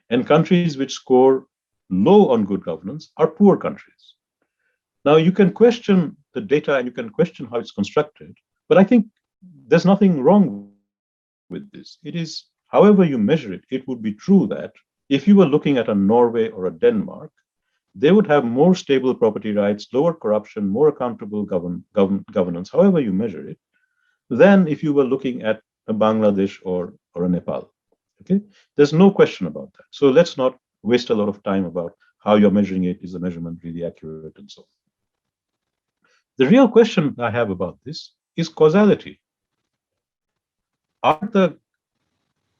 and countries which score low on good governance are poor countries. Now, you can question the data and you can question how it's constructed, but I think there's nothing wrong with this. It is, however you measure it, it would be true that if you were looking at a Norway or a Denmark, they would have more stable property rights, lower corruption, more accountable governance, however you measure it, than if you were looking at a Bangladesh or a Nepal. Okay, there's no question about that. So let's not waste a lot of time about how you're measuring it. Is the measurement really accurate and so on? The real question I have about this is causality. Are the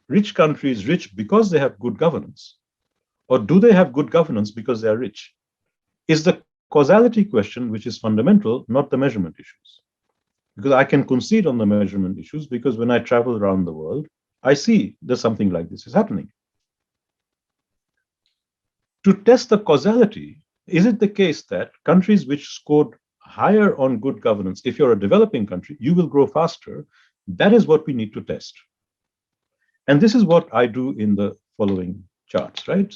rich countries rich because they have good governance, or do they have good governance because they are rich? Is the causality question which is fundamental, not the measurement issues. Because I can concede on the measurement issues, because when I travel around the world, I see that something like this is happening. To test the causality, is it the case that countries which scored higher on good governance, if you're a developing country, you will grow faster? That is what we need to test. And this is what I do in the following charts, right?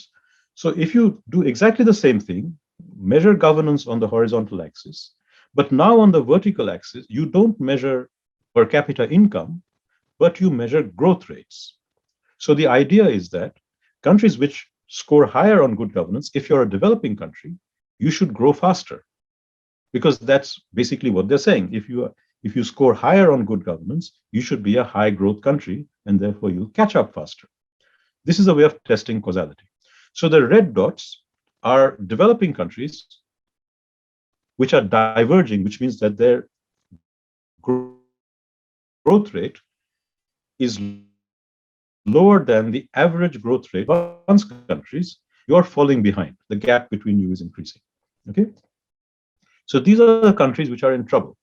So if you do exactly the same thing, measure governance on the horizontal axis, but now on the vertical axis, you don't measure per capita income, but you measure growth rates. So the idea is that countries which score higher on good governance, if you're a developing country, you should grow faster, because that's basically what they're saying. If you score higher on good governance, you should be a high growth country, and therefore you'll catch up faster. This is a way of testing causality. So the red dots are developing countries which are diverging, which means that their growth rate is lower than the average growth rate of advanced countries. You're falling behind. The gap between you is increasing. Okay? So these are the countries which are in trouble.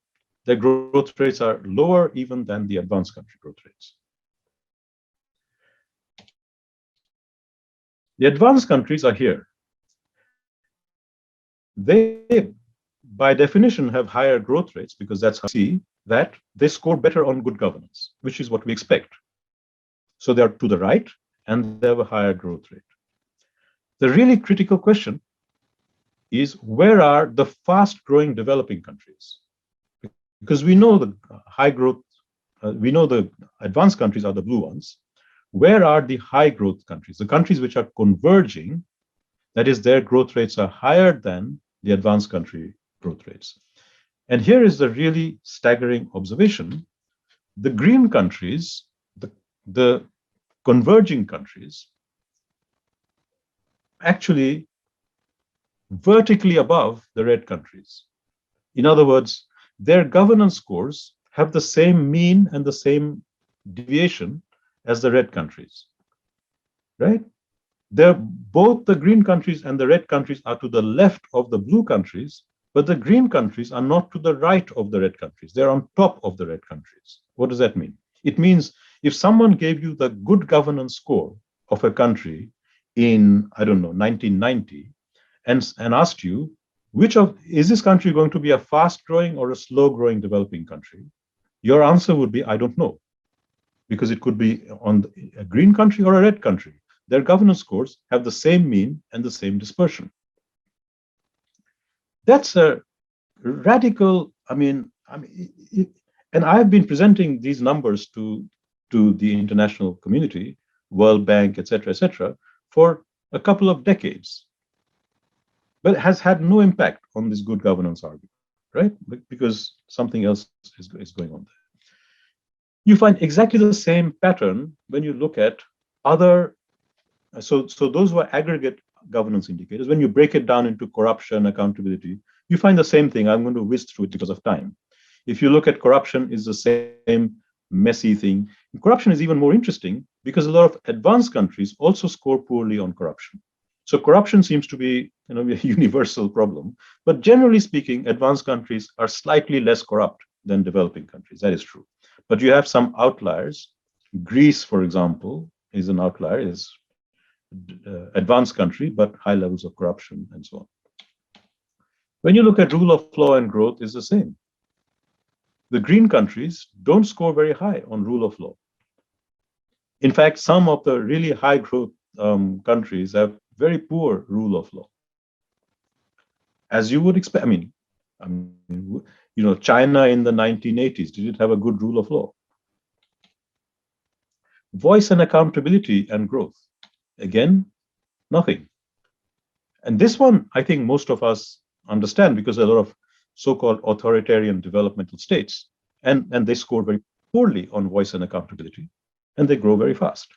Their growth rates are lower even than the advanced country growth rates. The advanced countries are here. They, by definition, have higher growth rates because that's how we see that they score better on good governance, which is what we expect. So they are to the right and they have a higher growth rate. The really critical question is, where are the fast-growing developing countries? Because we know the high growth, we know the advanced countries are the blue ones. Where are the high growth countries? The countries which are converging, that is, their growth rates are higher than the advanced country growth rates. And here is the really staggering observation. The green countries, the converging countries, actually vertically above the red countries. In other words, their governance scores have the same mean and the same deviation as the red countries, right? Both the green countries and the red countries are to the left of the blue countries, but the green countries are not to the right of the red countries. They're on top of the red countries. What does that mean? It means if someone gave you the good governance score of a country in, I don't know, 1990, and asked you, is this country going to be a fast-growing or a slow-growing developing country? Your answer would be, I don't know, because it could be on a green country or a red country. Their governance scores have the same mean and the same dispersion. That's a radical, and I've been presenting these numbers to the international community, World Bank, et cetera, for a couple of decades, but it has had no impact on this good governance argument, right? Because something else is going on there. You find exactly the same pattern when you look at other, so those were aggregate governance indicators. When you break it down into corruption, accountability, you find the same thing. I'm going to whiz through it because of time. If you look at corruption, it's the same messy thing. And corruption is even more interesting because a lot of advanced countries also score poorly on corruption. So corruption seems to be a universal problem. But generally speaking, advanced countries are slightly less corrupt than developing countries. That is true. But you have some outliers. Greece, for example, is an outlier, is advanced country, but high levels of corruption and so on. When you look at rule of law and growth, it's the same. The green countries don't score very high on rule of law. In fact, some of the really high growth countries have very poor rule of law. As you would expect, China in the 1980s, did it have a good rule of law? Voice and accountability and growth. Again, nothing. And this one, I think most of us understand because there are a lot of so-called authoritarian developmental states, and they score very poorly on voice and accountability, and they grow very fast.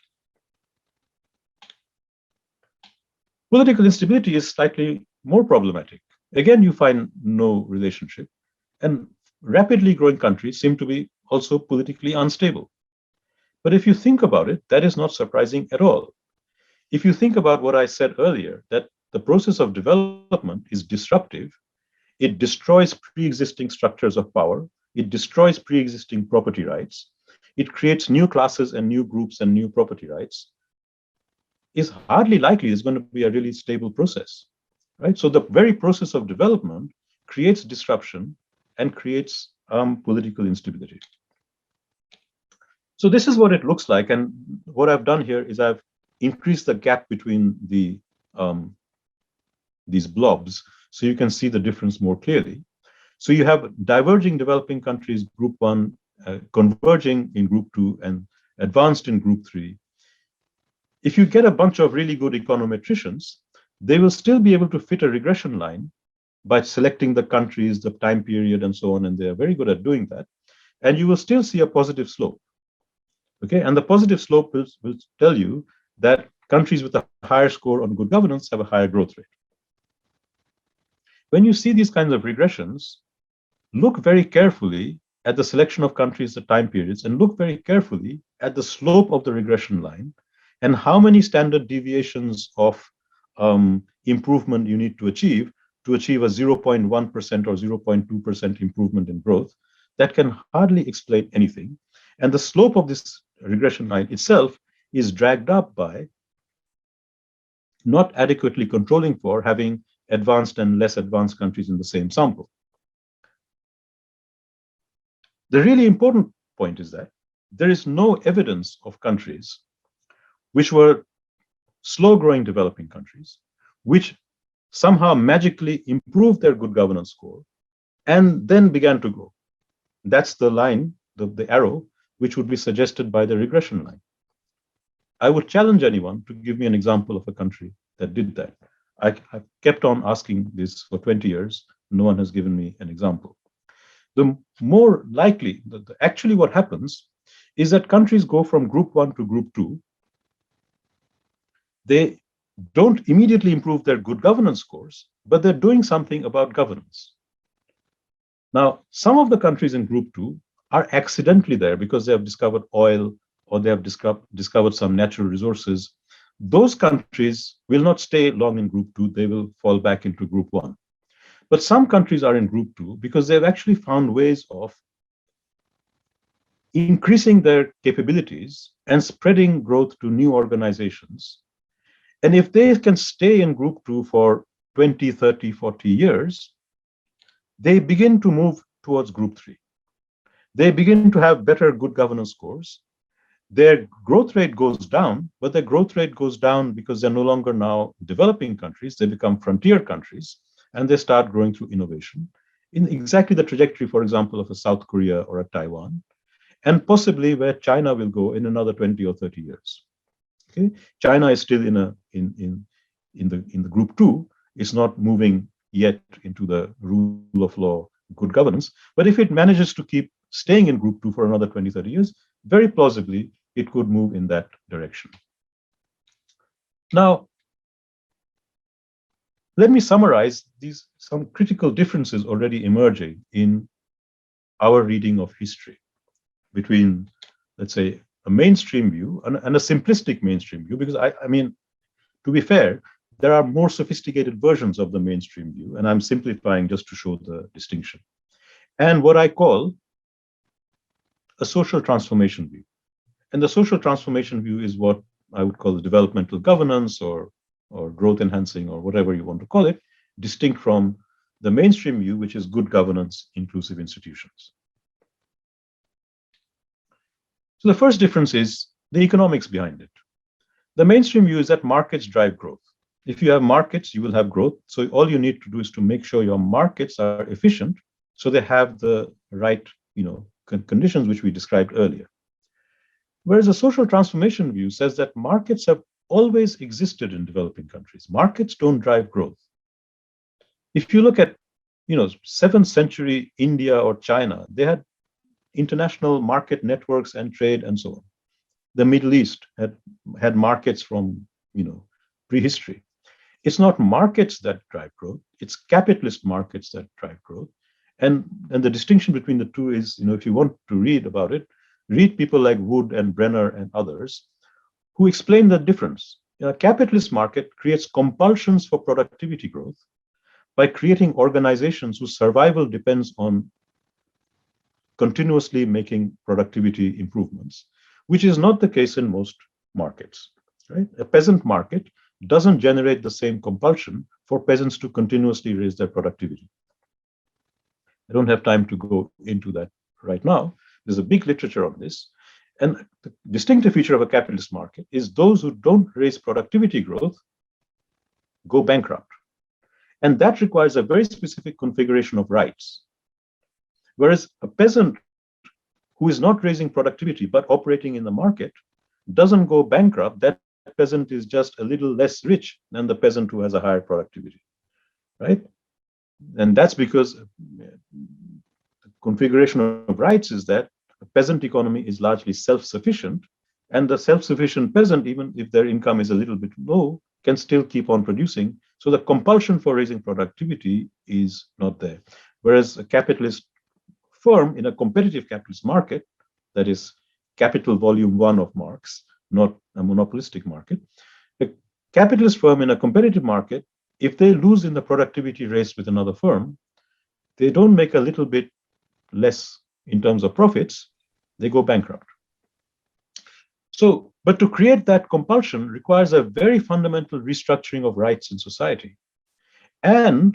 Political instability is slightly more problematic. Again, you find no relationship, and rapidly growing countries seem to be also politically unstable. But if you think about it, that is not surprising at all. If you think about what I said earlier, that the process of development is disruptive, it destroys pre-existing structures of power, it destroys pre-existing property rights, it creates new classes and new groups and new property rights, is hardly likely it's going to be a really stable process, right? So the very process of development creates disruption and creates political instability. So this is what it looks like. And what I've done here is I've increased the gap between these blobs so you can see the difference more clearly. So you have diverging developing countries, group 1, converging in group 2 and advanced in group 3, if you get a bunch of really good econometricians, they will still be able to fit a regression line by selecting the countries, the time period, and so on, and they are very good at doing that. And you will still see a positive slope. Okay, and the positive slope will tell you that countries with a higher score on good governance have a higher growth rate. When you see these kinds of regressions, look very carefully at the selection of countries, the time periods, and look very carefully at the slope of the regression line and how many standard deviations of improvement you need to achieve a 0.1% or 0.2% improvement in growth. That can hardly explain anything. And the slope of this regression line itself is dragged up by not adequately controlling for having advanced and less advanced countries in the same sample. The really important point is that there is no evidence of countries which were slow-growing developing countries, which somehow magically improved their good governance score and then began to grow. That's the line, the arrow, which would be suggested by the regression line. I would challenge anyone to give me an example of a country that did that. I've kept on asking this for 20 years. No one has given me an example. The more likely, actually what happens is that countries go from group 1 to group 2. They don't immediately improve their good governance scores, but they're doing something about governance. Now, some of the countries in group 2 are accidentally there because they have discovered oil or they have discovered some natural resources. Those countries will not stay long in group 2. They will fall back into group 1. But some countries are in group 2 because they've actually found ways of increasing their capabilities and spreading growth to new organizations. And if they can stay in group 2 for 20, 30, 40 years, they begin to move towards group 3. They begin to have better good governance scores. Their growth rate goes down, but their growth rate goes down because they're no longer now developing countries. They become frontier countries, and they start growing through innovation in exactly the trajectory, for example, of a South Korea or a Taiwan, and possibly where China will go in another 20 or 30 years. Okay, China is still in the group 2. It's not moving yet into the rule of law, good governance. But if it manages to keep staying in group 2 for another 20, 30 years, very plausibly, it could move in that direction. Now, let me summarize some critical differences already emerging in our reading of history between, let's say, a mainstream view and a simplistic mainstream view, because I mean, to be fair, there are more sophisticated versions of the mainstream view, and I'm simplifying just to show the distinction. And what I call a social transformation view. And the social transformation view is what I would call the developmental governance or growth enhancing or whatever you want to call it, distinct from the mainstream view, which is good governance, inclusive institutions. So the first difference is the economics behind it. The mainstream view is that markets drive growth. If you have markets, you will have growth. So all you need to do is to make sure your markets are efficient, so they have the right, conditions which we described earlier. Whereas the social transformation view says that markets have always existed in developing countries. Markets don't drive growth. If you look at, 7th century India or China, they had international market networks and trade and so on. The Middle East had markets from, prehistory. It's not markets that drive growth, it's capitalist markets that drive growth. And the distinction between the two is, if you want to read about it, read people like Wood and Brenner and others who explain the difference. A capitalist market creates compulsions for productivity growth by creating organizations whose survival depends on continuously making productivity improvements, which is not the case in most markets. Right? A peasant market doesn't generate the same compulsion for peasants to continuously raise their productivity. I don't have time to go into that right now. There's a big literature on this. And the distinctive feature of a capitalist market is those who don't raise productivity growth go bankrupt. And that requires a very specific configuration of rights. Whereas a peasant who is not raising productivity but operating in the market doesn't go bankrupt, that peasant is just a little less rich than the peasant who has a higher productivity, right? And that's because the configuration of rights is that a peasant economy is largely self-sufficient, and the self-sufficient peasant, even if their income is a little bit low, can still keep on producing. So the compulsion for raising productivity is not there. Whereas a capitalist firm in a competitive capitalist market, that is Capital Volume 1 of Marx, not a monopolistic market, a capitalist firm in a competitive market, if they lose in the productivity race with another firm, they don't make a little bit less in terms of profits, they go bankrupt. So, but to create that compulsion requires a very fundamental restructuring of rights in society. And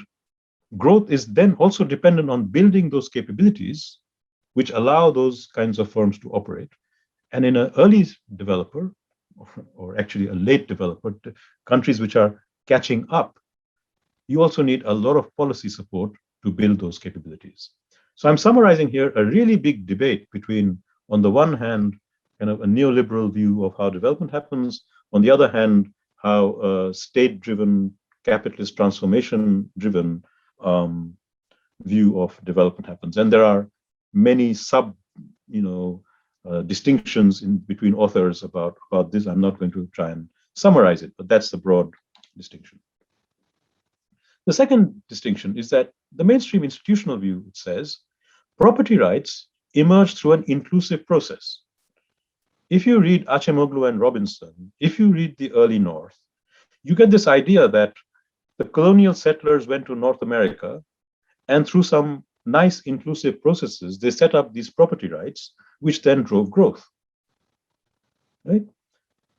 growth is then also dependent on building those capabilities which allow those kinds of firms to operate. And in an early developer, or actually a late developer, countries which are catching up, you also need a lot of policy support to build those capabilities. So I'm summarizing here a really big debate between, on the one hand, kind of a neoliberal view of how development happens, on the other hand, how a state-driven, capitalist transformation-driven view of development happens. And there are many distinctions in between authors about this. I'm not going to try and summarize it, but that's the broad distinction. The second distinction is that the mainstream institutional view, it says, property rights emerge through an inclusive process. If you read Acemoglu and Robinson, if you read the early North, you get this idea that the colonial settlers went to North America, and through some nice inclusive processes, they set up these property rights, which then drove growth, right?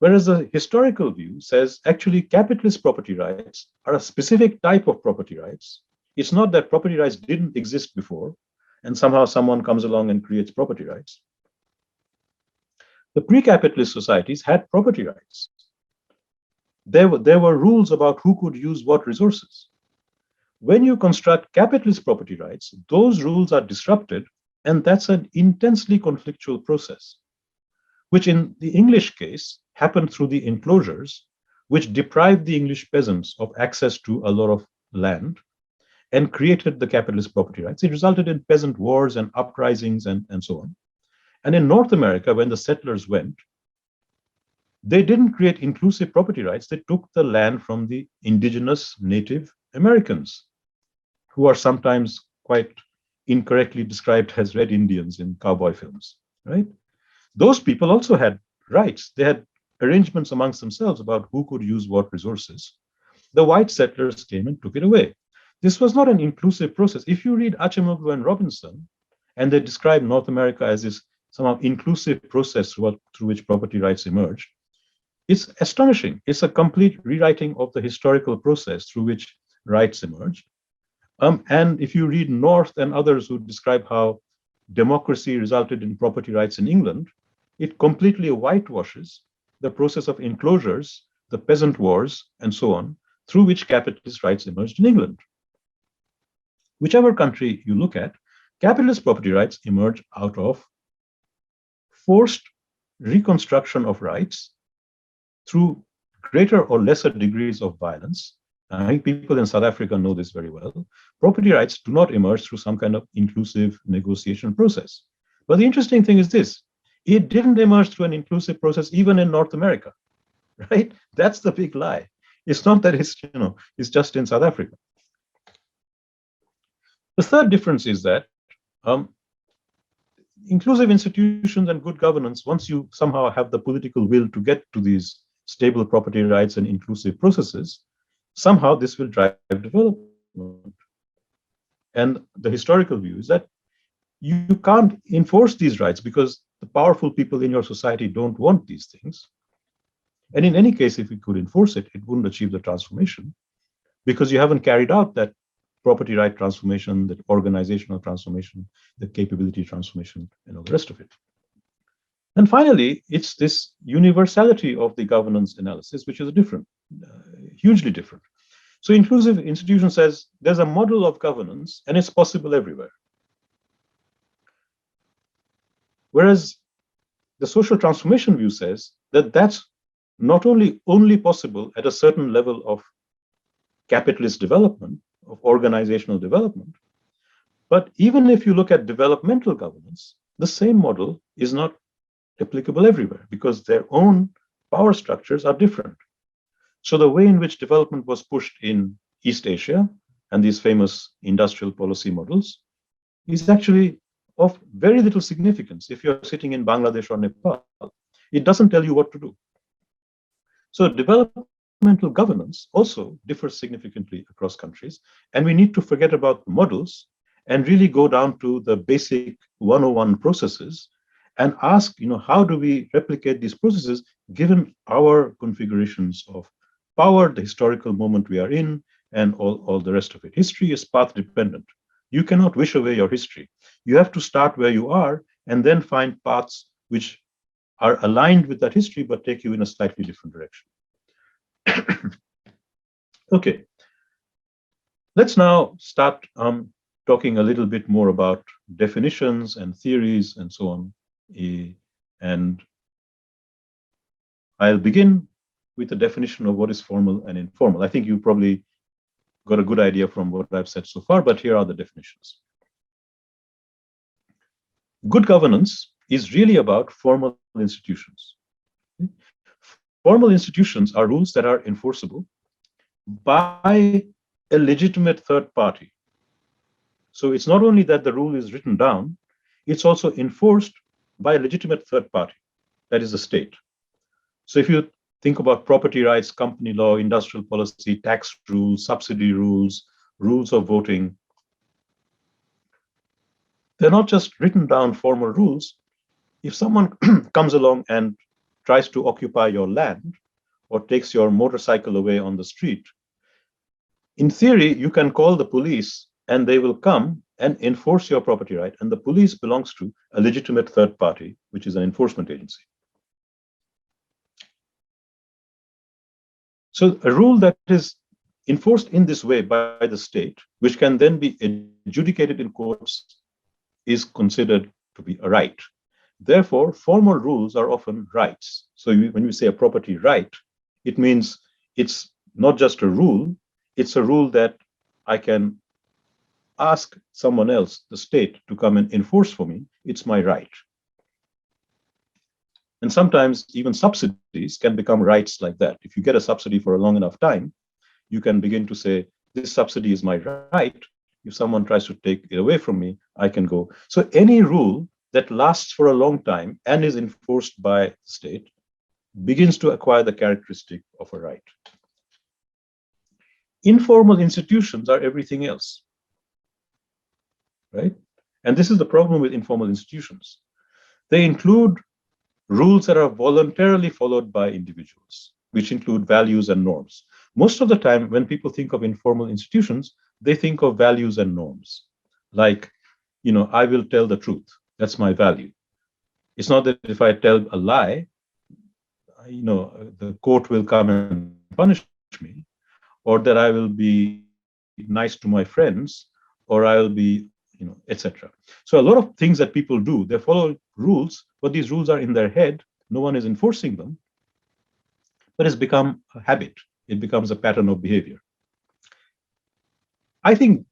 Whereas the historical view says, actually, capitalist property rights are a specific type of property rights. It's not that property rights didn't exist before, and somehow someone comes along and creates property rights. The pre-capitalist societies had property rights. There were rules about who could use what resources. When you construct capitalist property rights, those rules are disrupted, and that's an intensely conflictual process, which in the English case happened through the enclosures, which deprived the English peasants of access to a lot of land and created the capitalist property rights. It resulted in peasant wars and uprisings and so on. And in North America, when the settlers went, they didn't create inclusive property rights. They took the land from the indigenous Native Americans, who are sometimes quite incorrectly described as Red Indians in cowboy films, right? Those people also had rights. They had arrangements amongst themselves about who could use what resources. The white settlers came and took it away. This was not an inclusive process. If you read Acemoglu and Robinson, and they describe North America as this somehow inclusive process through which property rights emerged, it's astonishing. It's a complete rewriting of the historical process through which rights emerged. And if you read North and others who describe how democracy resulted in property rights in England, it completely whitewashes the process of enclosures, the peasant wars, and so on, through which capitalist rights emerged in England. Whichever country you look at, capitalist property rights emerge out of forced reconstruction of rights through greater or lesser degrees of violence. I think people in South Africa know this very well. Property rights do not emerge through some kind of inclusive negotiation process. But the interesting thing is this: it didn't emerge through an inclusive process even in North America, right? That's the big lie. It's not that it's just in South Africa. The third difference is that inclusive institutions and good governance, once you somehow have the political will to get to these stable property rights and inclusive processes, somehow this will drive development. And the historical view is that you can't enforce these rights because the powerful people in your society don't want these things. And in any case, if we could enforce it, it wouldn't achieve the transformation because you haven't carried out that property right transformation, that organizational transformation, the capability transformation, and all the rest of it. And finally, it's this universality of the governance analysis, which is different, hugely different. So inclusive institution says there's a model of governance and it's possible everywhere. Whereas the social transformation view says that that's not only possible at a certain level of capitalist development, of organizational development, but even if you look at developmental governance, the same model is not applicable everywhere because their own power structures are different. So the way in which development was pushed in East Asia and these famous industrial policy models is actually of very little significance if you're sitting in Bangladesh or Nepal. It doesn't tell you what to do. So developmental governance also differs significantly across countries, and we need to forget about the models and really go down to the basic 101 processes and ask, how do we replicate these processes given our configurations of power, the historical moment we are in, and all the rest of it. History is path dependent. You cannot wish away your history. You have to start where you are and then find paths which are aligned with that history but take you in a slightly different direction. Okay, let's now start talking a little bit more about definitions and theories and so on. And I'll begin with a definition of what is formal and informal. I think you probably got a good idea from what I've said so far, but here are the definitions. Good governance is really about formal institutions. Formal institutions are rules that are enforceable by a legitimate third party. So it's not only that the rule is written down, it's also enforced by a legitimate third party, that is the state. So if you think about property rights, company law, industrial policy, tax rules, subsidy rules, rules of voting, they're not just written down formal rules. If someone comes along and tries to occupy your land or takes your motorcycle away on the street, in theory, you can call the police and they will come and enforce your property right. And the police belongs to a legitimate third party, which is an enforcement agency. So a rule that is enforced in this way by the state, which can then be adjudicated in courts, is considered to be a right. Therefore, formal rules are often rights. So when we say a property right, it means it's not just a rule, it's a rule that I can ask someone else, the state, to come and enforce for me. It's my right. And sometimes even subsidies can become rights like that. If you get a subsidy for a long enough time, you can begin to say, this subsidy is my right. If someone tries to take it away from me, I can go. So any rule that lasts for a long time and is enforced by the state begins to acquire the characteristic of a right. Informal institutions are everything else, right? And this is the problem with informal institutions. They include rules that are voluntarily followed by individuals, which include values and norms. Most of the time, when people think of informal institutions, they think of values and norms. Like, I will tell the truth. That's my value. It's not that if I tell a lie, the court will come and punish me, or that I will be nice to my friends, or I will be, etc. So a lot of things that people do, they follow rules, but these rules are in their head. No one is enforcing them, but it's become a habit. It becomes a pattern of behavior. I think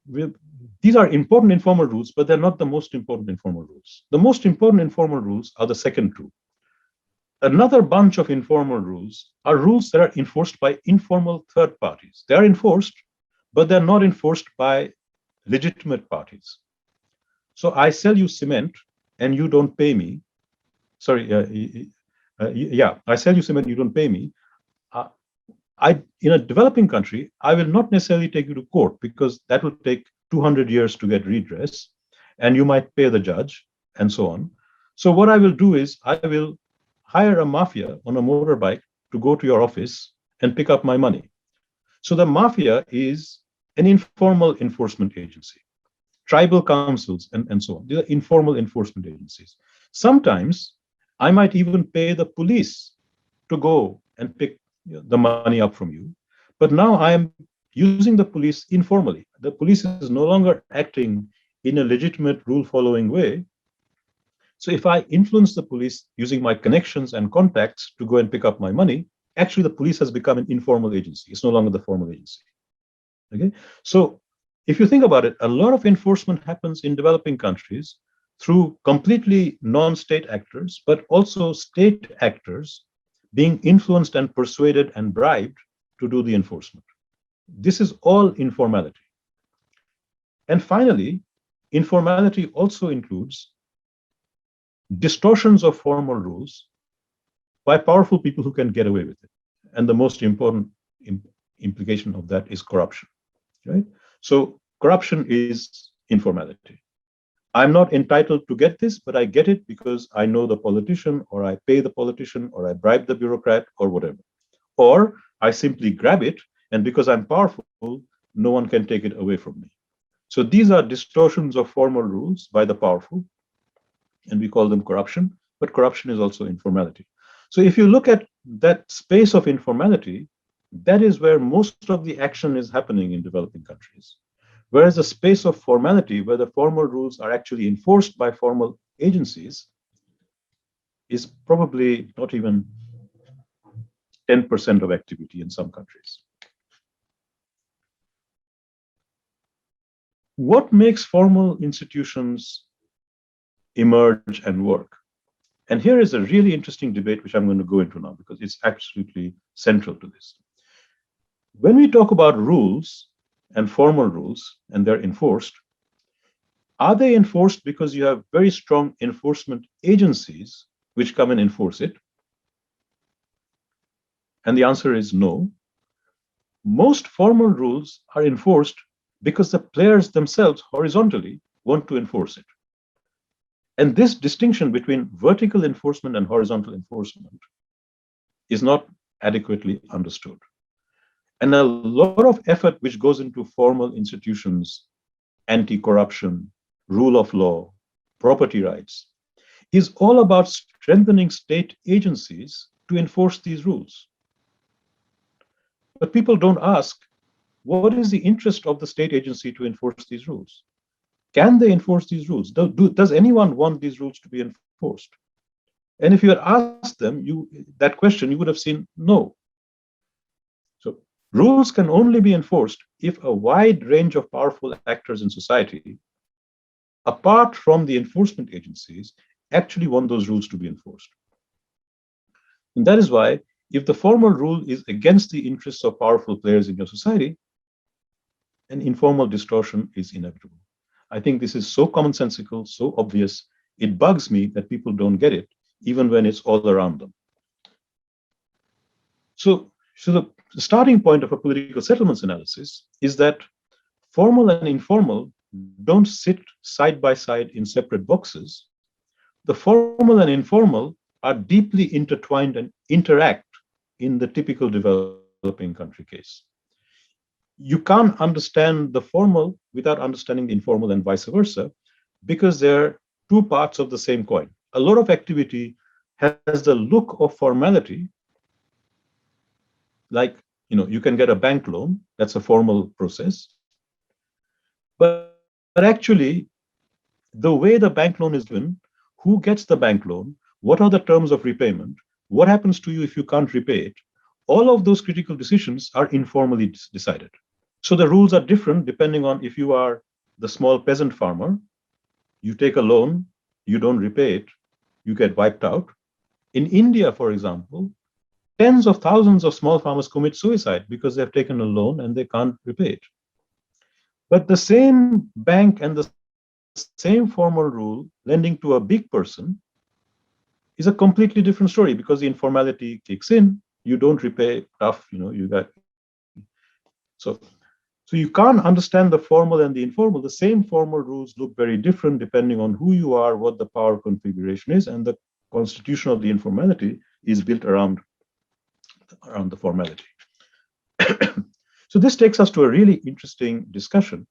these are important informal rules, but they're not the most important informal rules. The most important informal rules are the second two. Another bunch of informal rules are rules that are enforced by informal third parties. They are enforced, but they're not enforced by legitimate parties. So I sell you cement and you don't pay me. Sorry, I sell you cement, you don't pay me. In a developing country, I will not necessarily take you to court because that will take 200 years to get redress, and you might pay the judge and so on. So what I will do is I will hire a mafia on a motorbike to go to your office and pick up my money. So the mafia is an informal enforcement agency. Tribal councils and so on. These are informal enforcement agencies. Sometimes I might even pay the police to go and pick the money up from you. But now I am using the police informally. The police is no longer acting in a legitimate rule-following way. So if I influence the police using my connections and contacts to go and pick up my money, actually the police has become an informal agency. It's no longer the formal agency. Okay, so if you think about it, a lot of enforcement happens in developing countries through completely non-state actors, but also state actors being influenced and persuaded and bribed to do the enforcement. This is all informality. And finally, informality also includes distortions of formal rules by powerful people who can get away with it. And the most important implication of that is corruption, right? So corruption is informality. I'm not entitled to get this, but I get it because I know the politician, or I pay the politician, or I bribe the bureaucrat, or whatever. Or I simply grab it, and because I'm powerful, no one can take it away from me. So these are distortions of formal rules by the powerful, and we call them corruption, but corruption is also informality. So if you look at that space of informality, that is where most of the action is happening in developing countries. Whereas the space of formality, where the formal rules are actually enforced by formal agencies, is probably not even 10% of activity in some countries. What makes formal institutions emerge and work? And here is a really interesting debate, which I'm going to go into now, because it's absolutely central to this. When we talk about rules and formal rules, and they're enforced, are they enforced because you have very strong enforcement agencies which come and enforce it? And the answer is no. Most formal rules are enforced because the players themselves horizontally want to enforce it. And this distinction between vertical enforcement and horizontal enforcement is not adequately understood. And a lot of effort which goes into formal institutions, anti-corruption, rule of law, property rights, is all about strengthening state agencies to enforce these rules. But people don't ask, what is the interest of the state agency to enforce these rules? Can they enforce these rules? Does anyone want these rules to be enforced? And if you had asked them that question, you would have seen no. So rules can only be enforced if a wide range of powerful actors in society, apart from the enforcement agencies, actually want those rules to be enforced. And that is why, if the formal rule is against the interests of powerful players in your society, an informal distortion is inevitable. I think this is so commonsensical, so obvious, it bugs me that people don't get it, even when it's all around them. So the starting point of a political settlements analysis is that formal and informal don't sit side by side in separate boxes. The formal and informal are deeply intertwined and interact in the typical developing country case. You can't understand the formal without understanding the informal, and vice versa, because they're two parts of the same coin. A lot of activity has the look of formality, like, you can get a bank loan, that's a formal process. But actually, the way the bank loan is given, who gets the bank loan, what are the terms of repayment, what happens to you if you can't repay it, all of those critical decisions are informally decided. So the rules are different depending on if you are the small peasant farmer, you take a loan, you don't repay it, you get wiped out. In India, for example, tens of thousands of small farmers commit suicide because they've taken a loan and they can't repay it. But the same bank and the same formal rule lending to a big person is a completely different story, because the informality kicks in, you don't repay, tough, you got. So you can't understand the formal and the informal. The same formal rules look very different depending on who you are, what the power configuration is, and the constitution of the informality is built around the formality. So this takes us to a really interesting discussion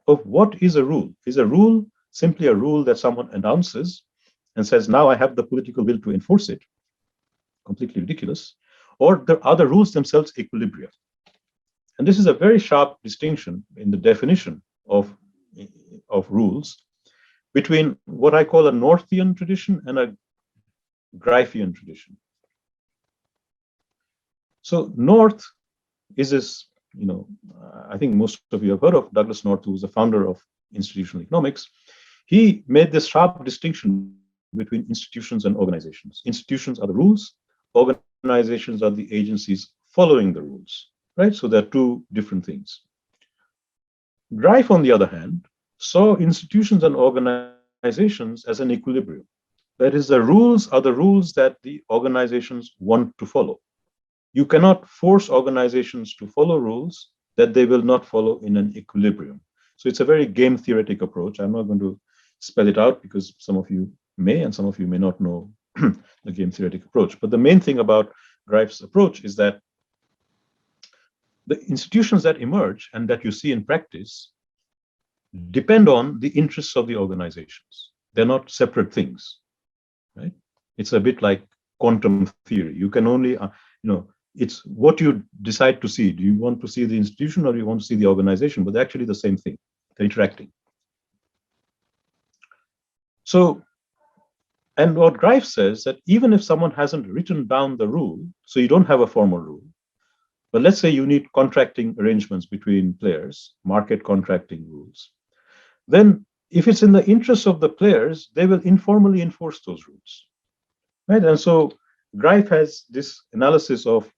of what is a rule. Is a rule simply a rule that someone announces and says, now I have the political will to enforce it? Completely ridiculous. Or are the rules themselves equilibrium? And this is a very sharp distinction in the definition of rules between what I call a Northian tradition and a Greifian tradition. So North is this, I think most of you have heard of Douglas North, who was the founder of institutional economics. He made this sharp distinction between institutions and organizations. Institutions are the rules, organizations are the agencies following the rules, right? So they're two different things. Greif, on the other hand, saw institutions and organizations as an equilibrium. That is, the rules are the rules that the organizations want to follow. You cannot force organizations to follow rules that they will not follow in an equilibrium. So it's a very game theoretic approach. I'm not going to spell it out because some of you may and some of you may not know the game theoretic approach. But the main thing about Greif's approach is that the institutions that emerge and that you see in practice depend on the interests of the organizations. They're not separate things, right? It's a bit like quantum theory. You can only, it's what you decide to see. Do you want to see the institution or do you want to see the organization? But they're actually the same thing. They're interacting. So, and what Greif says that even if someone hasn't written down the rule, so you don't have a formal rule, but let's say you need contracting arrangements between players, market contracting rules, then if it's in the interest of the players, they will informally enforce those rules, right? And so Greif has this analysis of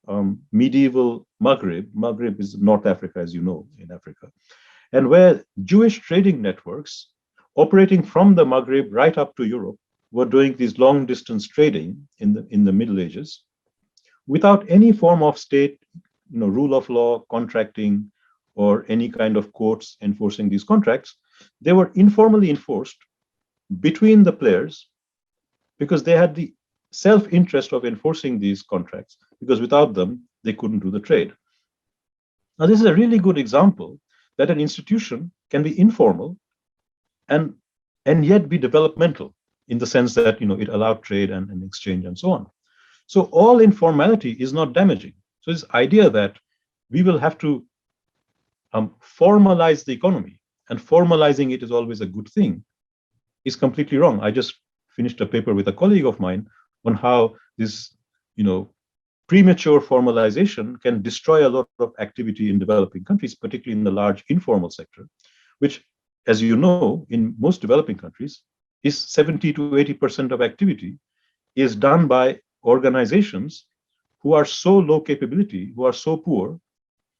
medieval Maghreb. Maghreb is North Africa, as you know, in Africa, and where Jewish trading networks operating from the Maghreb right up to Europe were doing these long distance trading in the Middle Ages without any form of state, rule of law, contracting, or any kind of courts enforcing these contracts. They were informally enforced between the players because they had the self-interest of enforcing these contracts, because without them, they couldn't do the trade. Now, this is a really good example that an institution can be informal and yet be developmental in the sense that, it allowed trade and exchange and so on. So all informality is not damaging. So this idea that we will have to formalize the economy and formalizing it is always a good thing is completely wrong. I just finished a paper with a colleague of mine on how this, premature formalization can destroy a lot of activity in developing countries, particularly in the large informal sector, which, as you know, in most developing countries, is 70 to 80% of activity is done by organizations who are so low capability, who are so poor,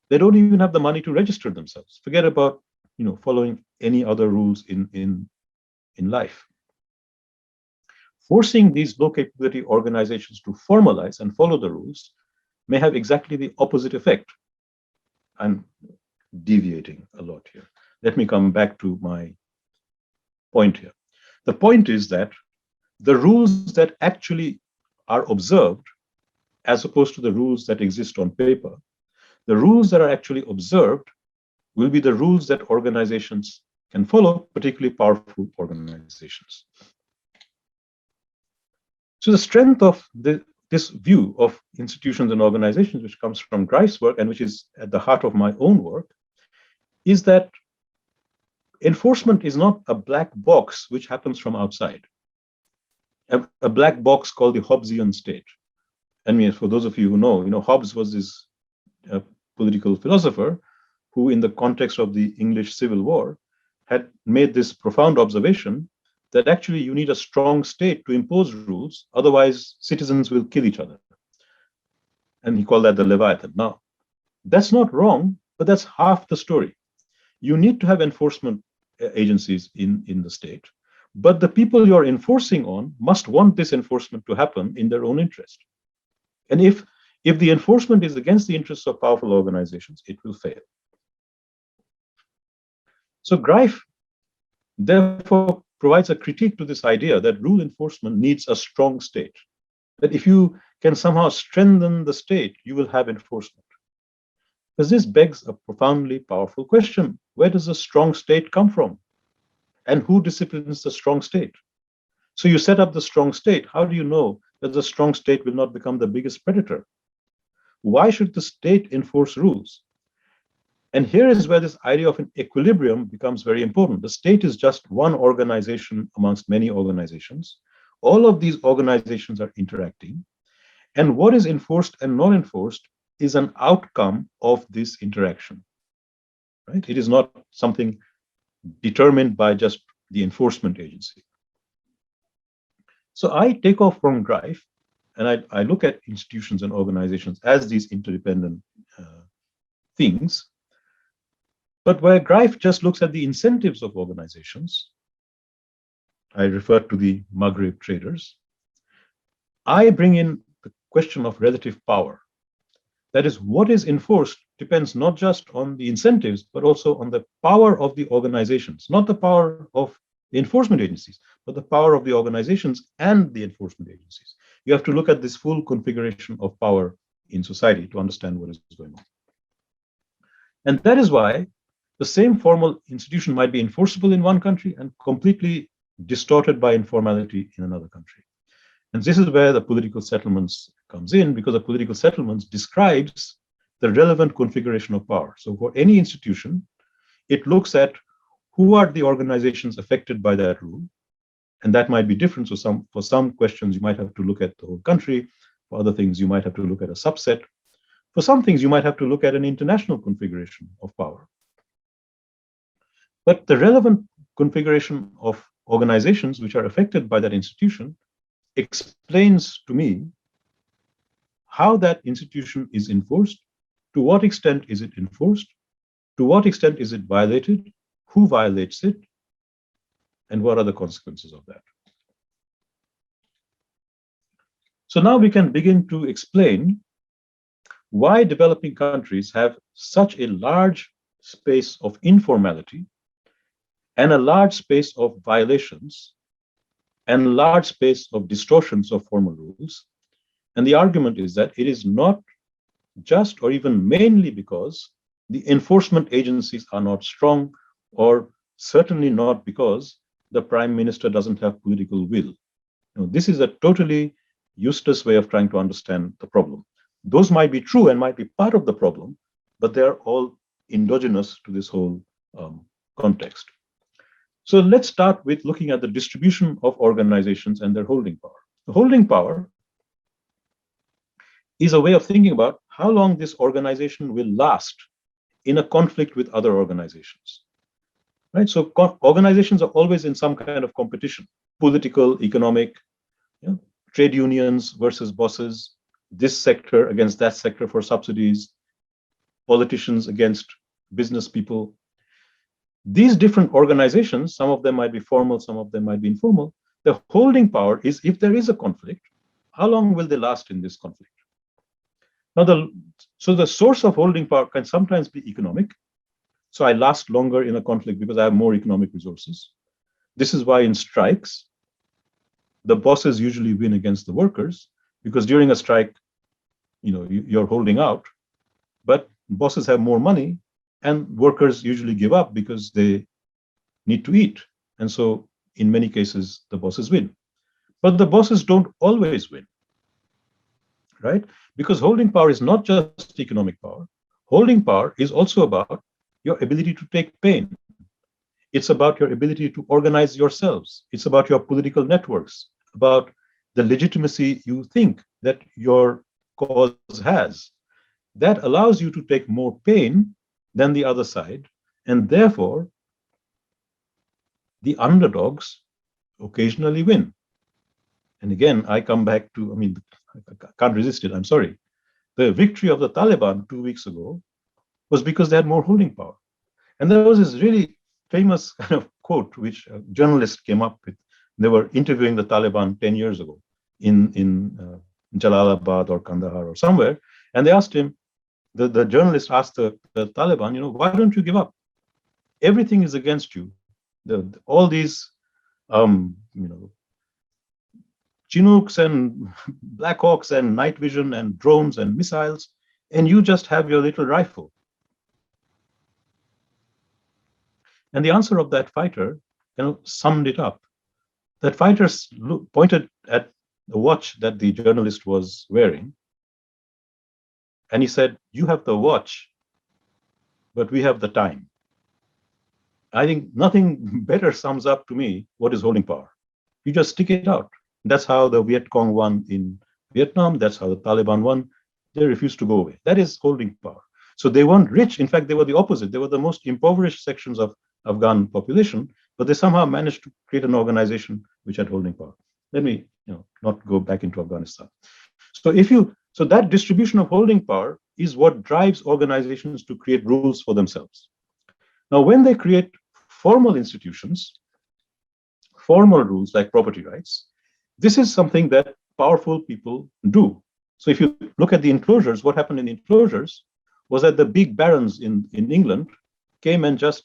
they don't even have the money to register themselves. Forget about, following any other rules in life. Forcing these low capability organizations to formalize and follow the rules may have exactly the opposite effect. I'm deviating a lot here. Let me come back to my point here. The point is that the rules that actually are observed, as opposed to the rules that exist on paper, the rules that are actually observed will be the rules that organizations can follow, particularly powerful organizations. So the strength of this view of institutions and organizations, which comes from Greif's work and which is at the heart of my own work, is that enforcement is not a black box which happens from outside. A black box called the Hobbesian state. I mean, for those of you who know, Hobbes was this political philosopher who, in the context of the English Civil War, had made this profound observation that actually you need a strong state to impose rules, otherwise citizens will kill each other. And he called that the Leviathan. Now, that's not wrong, but that's half the story. You need to have enforcement agencies in the state, but the people you're enforcing on must want this enforcement to happen in their own interest. And if the enforcement is against the interests of powerful organizations, it will fail. So Greif, therefore, provides a critique to this idea that rule enforcement needs a strong state. That if you can somehow strengthen the state, you will have enforcement. Because this begs a profoundly powerful question. Where does a strong state come from? And who disciplines the strong state? So you set up the strong state. How do you know that the strong state will not become the biggest predator? Why should the state enforce rules? And here is where this idea of an equilibrium becomes very important. The state is just one organization amongst many organizations. All of these organizations are interacting. And what is enforced and not enforced is an outcome of this interaction. Right? It is not something determined by just the enforcement agency. So I take off from Greif and I look at institutions and organizations as these interdependent things. But where Greif just looks at the incentives of organizations, I refer to the Maghreb traders, I bring in the question of relative power. That is, what is enforced depends not just on the incentives, but also on the power of the organizations, not the power of the enforcement agencies, but the power of the organizations and the enforcement agencies. You have to look at this full configuration of power in society to understand what is going on. And that is why the same formal institution might be enforceable in one country and completely distorted by informality in another country. And this is where the political settlements comes in, because the political settlements describes the relevant configuration of power. So for any institution, it looks at who are the organizations affected by that rule. And that might be different. So for some questions, you might have to look at the whole country. For other things, you might have to look at a subset. For some things, you might have to look at an international configuration of power. But the relevant configuration of organizations which are affected by that institution explains to me how that institution is enforced, to what extent is it enforced, to what extent is it violated, who violates it, and what are the consequences of that. So now we can begin to explain why developing countries have such a large space of informality and a large space of violations and a large space of distortions of formal rules. And the argument is that it is not just or even mainly because the enforcement agencies are not strong, or certainly not because the prime minister doesn't have political will. This is a totally useless way of trying to understand the problem. Those might be true and might be part of the problem, but they're all endogenous to this whole context. So let's start with looking at the distribution of organizations and their holding power. The holding power is a way of thinking about how long this organization will last in a conflict with other organizations. Right? So organizations are always in some kind of competition, political, economic, trade unions versus bosses, this sector against that sector for subsidies, politicians against business people. These different organizations, some of them might be formal, some of them might be informal. The holding power is, if there is a conflict, how long will they last in this conflict? Now, the source of holding power can sometimes be economic. So I last longer in a conflict because I have more economic resources. This is why in strikes, the bosses usually win against the workers, because during a strike, you're holding out, but bosses have more money and workers usually give up because they need to eat. And so in many cases, the bosses win. But the bosses don't always win, right? Because holding power is not just economic power. Holding power is also about your ability to take pain. It's about your ability to organize yourselves. It's about your political networks, about the legitimacy you think that your cause has. That allows you to take more pain than the other side, and therefore the underdogs occasionally win. And again, I come back to, I can't resist it, I'm sorry. The victory of the Taliban 2 weeks ago was because they had more holding power. And there was this really famous kind of quote which a journalist came up with. They were interviewing the Taliban 10 years ago in Jalalabad or Kandahar or somewhere, and they asked him, the journalist asked the Taliban, why don't you give up? Everything is against you. All these, Chinooks and Black Hawks and night vision and drones and missiles, and you just have your little rifle. And the answer of that fighter summed it up. That fighter pointed at the watch that the journalist was wearing, and he said, you have the watch, but we have the time. I think nothing better sums up to me what is holding power. You just stick it out. That's how the Viet Cong won in Vietnam. That's how the Taliban won. They refused to go away. That is holding power. So they weren't rich. In fact, they were the opposite. They were the most impoverished sections of Afghan population, but they somehow managed to create an organization which had holding power. Let me, not go back into Afghanistan. So that distribution of holding power is what drives organizations to create rules for themselves. Now, when they create formal institutions, formal rules like property rights, this is something that powerful people do. So if you look at the enclosures, what happened in the enclosures was that the big barons in England came and just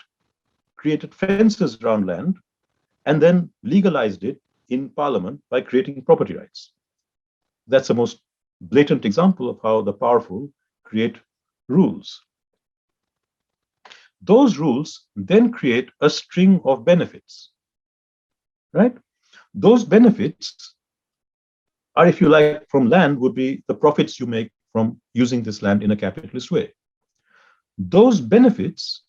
created fences around land and then legalized it in Parliament by creating property rights. That's the most blatant example of how the powerful create rules. Those rules then create a string of benefits, right? Those benefits are, if you like, from land would be the profits you make from using this land in a capitalist way. Those benefits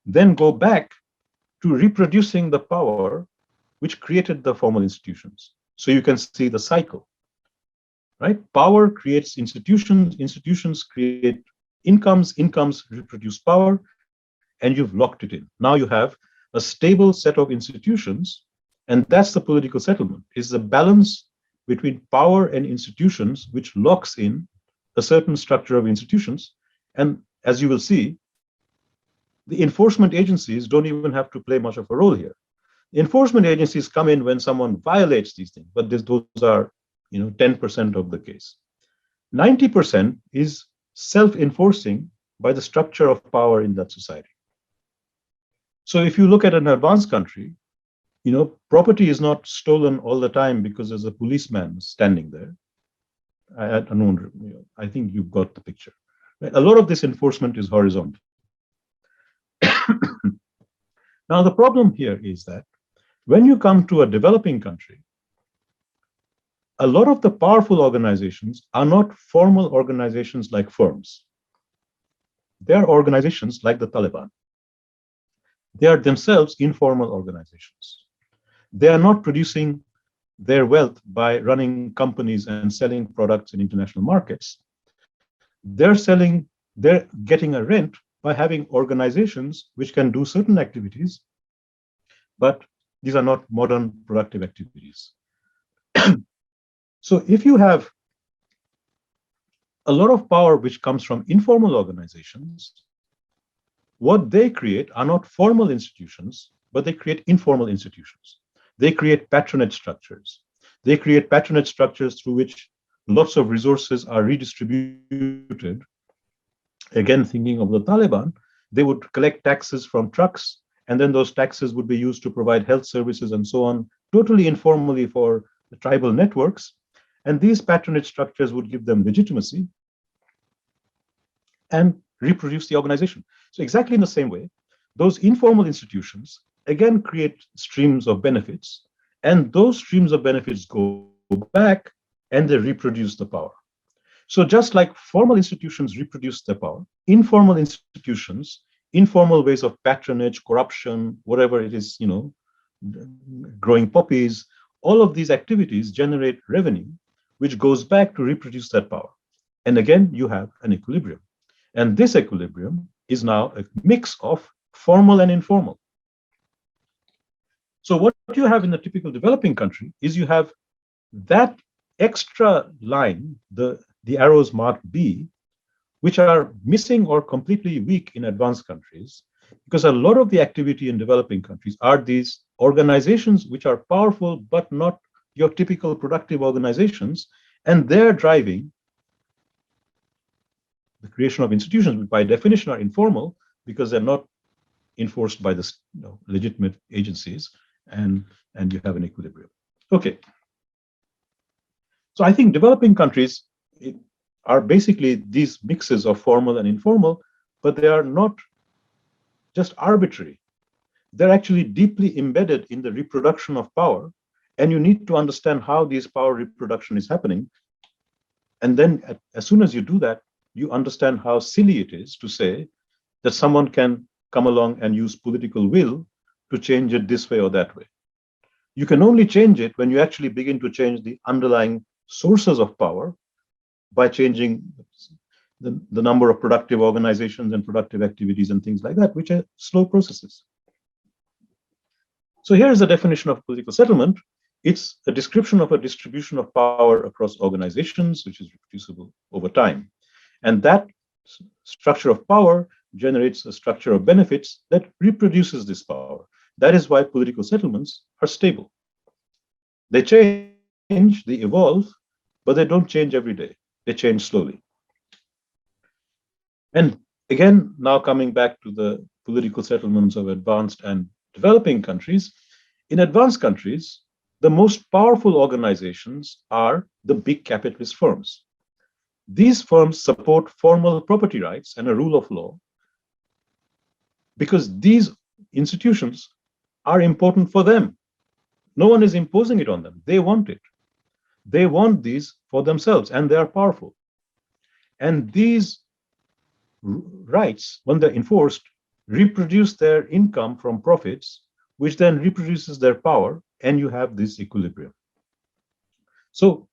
then go back to reproducing the power which created the formal institutions. So you can see the cycle, right? Power creates institutions, institutions create incomes, incomes reproduce power, and you've locked it in. Now you have a stable set of institutions, and that's the political settlement, is the balance between power and institutions which locks in a certain structure of institutions. And as you will see, the enforcement agencies don't even have to play much of a role here. Enforcement agencies come in when someone violates these things, but those are 10% of the case. 90% is self-enforcing by the structure of power in that society. So if you look at an advanced country, property is not stolen all the time because there's a policeman standing there. I think you've got the picture. Right? A lot of this enforcement is horizontal. Now, the problem here is that when you come to a developing country, a lot of the powerful organizations are not formal organizations like firms. They are organizations like the Taliban. They are themselves informal organizations. They are not producing their wealth by running companies and selling products in international markets. They're getting a rent by having organizations which can do certain activities, but these are not modern productive activities. So if you have a lot of power which comes from informal organizations, what they create are not formal institutions, but they create informal institutions. They create patronage structures. They create patronage structures through which lots of resources are redistributed. Again, thinking of the Taliban, they would collect taxes from trucks, and then those taxes would be used to provide health services and so on, totally informally for the tribal networks. And these patronage structures would give them legitimacy and reproduce the organization. So exactly in the same way, those informal institutions, again, create streams of benefits, and those streams of benefits go back and they reproduce the power. So just like formal institutions reproduce their power, informal institutions, informal ways of patronage, corruption, whatever it is, growing poppies, all of these activities generate revenue, which goes back to reproduce that power. And again, you have an equilibrium. And this equilibrium is now a mix of formal and informal. So what you have in a typical developing country is you have that extra line, the arrows marked B, which are missing or completely weak in advanced countries, because a lot of the activity in developing countries are these organizations which are powerful, but not your typical productive organizations, and they're driving the creation of institutions, which by definition are informal because they're not enforced by the legitimate agencies, and you have an equilibrium. Okay. So I think developing countries are basically these mixes of formal and informal, but they are not just arbitrary. They're actually deeply embedded in the reproduction of power, and you need to understand how this power reproduction is happening. And then as soon as you do that, you understand how silly it is to say that someone can come along and use political will to change it this way or that way. You can only change it when you actually begin to change the underlying sources of power by changing the number of productive organizations and productive activities and things like that, which are slow processes. So here is a definition of political settlement. It's a description of a distribution of power across organizations, which is reproducible over time. And that structure of power generates a structure of benefits that reproduces this power. That is why political settlements are stable. They change, they evolve, but they don't change every day. They change slowly. And again, now coming back to the political settlements of advanced and developing countries, in advanced countries, the most powerful organizations are the big capitalist firms. These firms support formal property rights and a rule of law because these institutions are important for them. No one is imposing it on them. They want it. They want these for themselves, and they are powerful. And these rights, when they're enforced, reproduce their income from profits, which then reproduces their power, and you have this equilibrium. So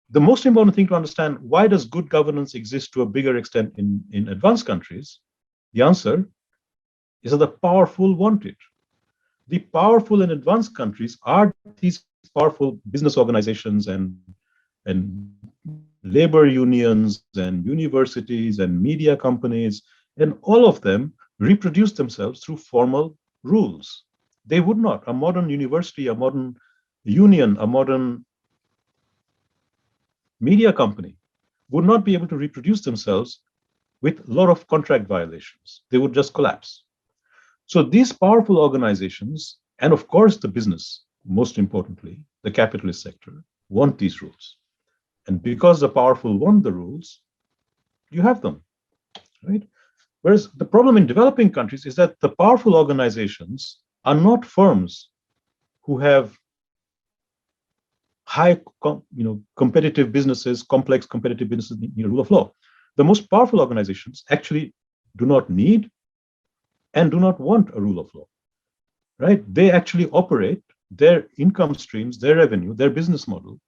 the most important thing to understand, why does good governance exist to a bigger extent in advanced countries? The answer is that the powerful want it. The powerful in advanced countries are these powerful business organizations and labor unions and universities and media companies, and all of them reproduce themselves through formal rules. They would not. A modern university, a modern union, a modern media company would not be able to reproduce themselves with a lot of contract violations. They would just collapse. So these powerful organizations, and of course the business, most importantly, the capitalist sector, want these rules. And because the powerful want the rules, you have them, right? Whereas the problem in developing countries is that the powerful organizations are not firms who have high, competitive businesses, complex competitive businesses, rule of law. The most powerful organizations actually do not need and do not want a rule of law, right? They actually operate their income streams, their revenue, their business model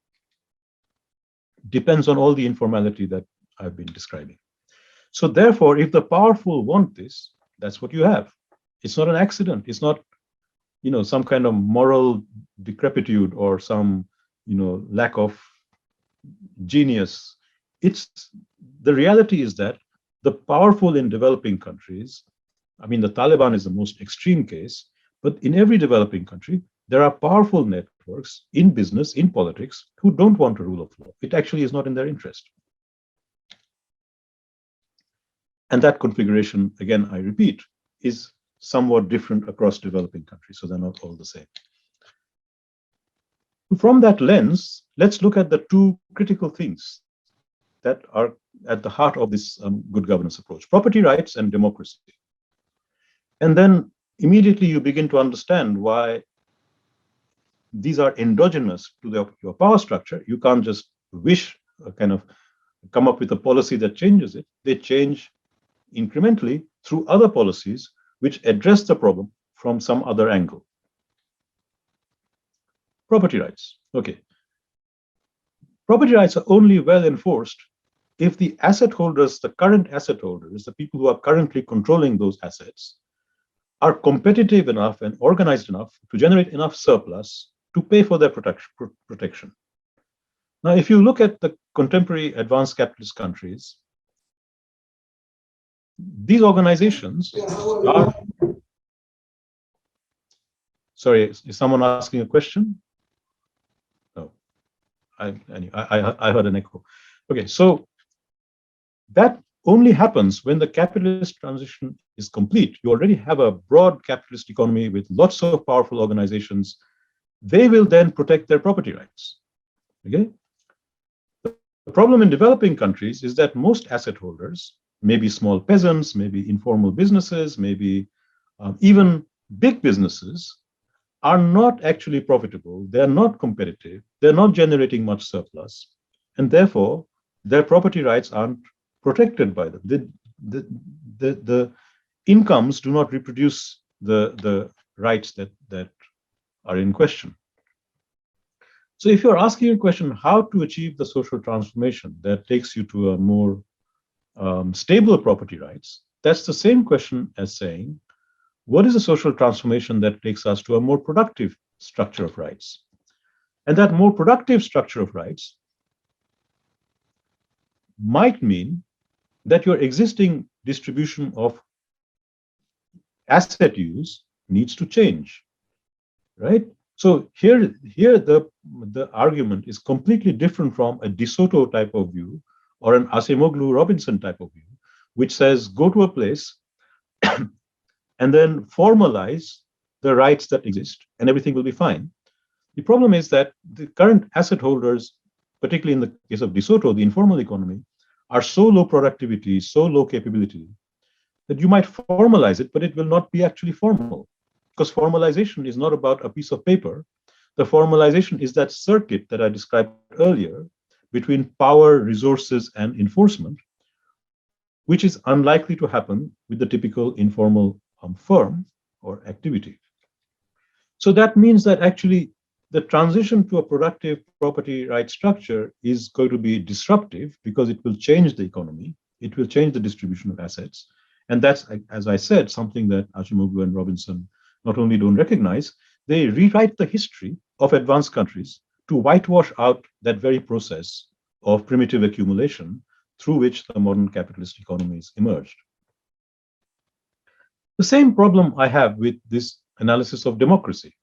depends on all the informality that I've been describing. So therefore, if the powerful want this, that's what you have. It's not an accident. It's not, some kind of moral decrepitude or some, lack of genius. The reality is that the powerful in developing countries, the Taliban is the most extreme case, but in every developing country, there are powerful networks in business, in politics, who don't want a rule of law. It actually is not in their interest. And that configuration, again, I repeat, is somewhat different across developing countries, so they're not all the same. From that lens, let's look at the two critical things that are at the heart of this good governance approach: property rights and democracy. And then immediately you begin to understand why these are endogenous to your power structure. You can't just wish, come up with a policy that changes it. They change incrementally through other policies which address the problem from some other angle. Property rights. Okay. Property rights are only well enforced if the asset holders, the current asset holders, the people who are currently controlling those assets, are competitive enough and organized enough to generate enough surplus to pay for their protection. Now, if you look at the contemporary advanced capitalist countries, these organizations are... Sorry, is someone asking a question? No, I heard an echo. Okay, so that only happens when the capitalist transition is complete. You already have a broad capitalist economy with lots of powerful organizations. They will then protect their property rights. Okay? The problem in developing countries is that most asset holders, maybe small peasants, maybe informal businesses, maybe even big businesses, are not actually profitable. They're not competitive. They're not generating much surplus. And therefore, their property rights aren't protected by them. The incomes do not reproduce the rights that are in question. So if you're asking a question, how to achieve the social transformation that takes you to a more stable property rights, that's the same question as saying, what is a social transformation that takes us to a more productive structure of rights? And that more productive structure of rights might mean that your existing distribution of asset use needs to change, right? So here the argument is completely different from a De Soto type of view or an Acemoglu Robinson type of view, which says go to a place and then formalize the rights that exist and everything will be fine. The problem is that the current asset holders, particularly in the case of De Soto, the informal economy, are so low productivity, so low capability, that you might formalize it, but it will not be actually formal. Because formalization is not about a piece of paper. The formalization is that circuit that I described earlier between power, resources, and enforcement, which is unlikely to happen with the typical informal firm or activity. So that means that actually the transition to a productive property right structure is going to be disruptive because it will change the economy, it will change the distribution of assets. And that's, as I said, something that Acemoglu and Robinson not only don't recognize, they rewrite the history of advanced countries to whitewash out that very process of primitive accumulation through which the modern capitalist economies emerged. The same problem I have with this analysis of democracy.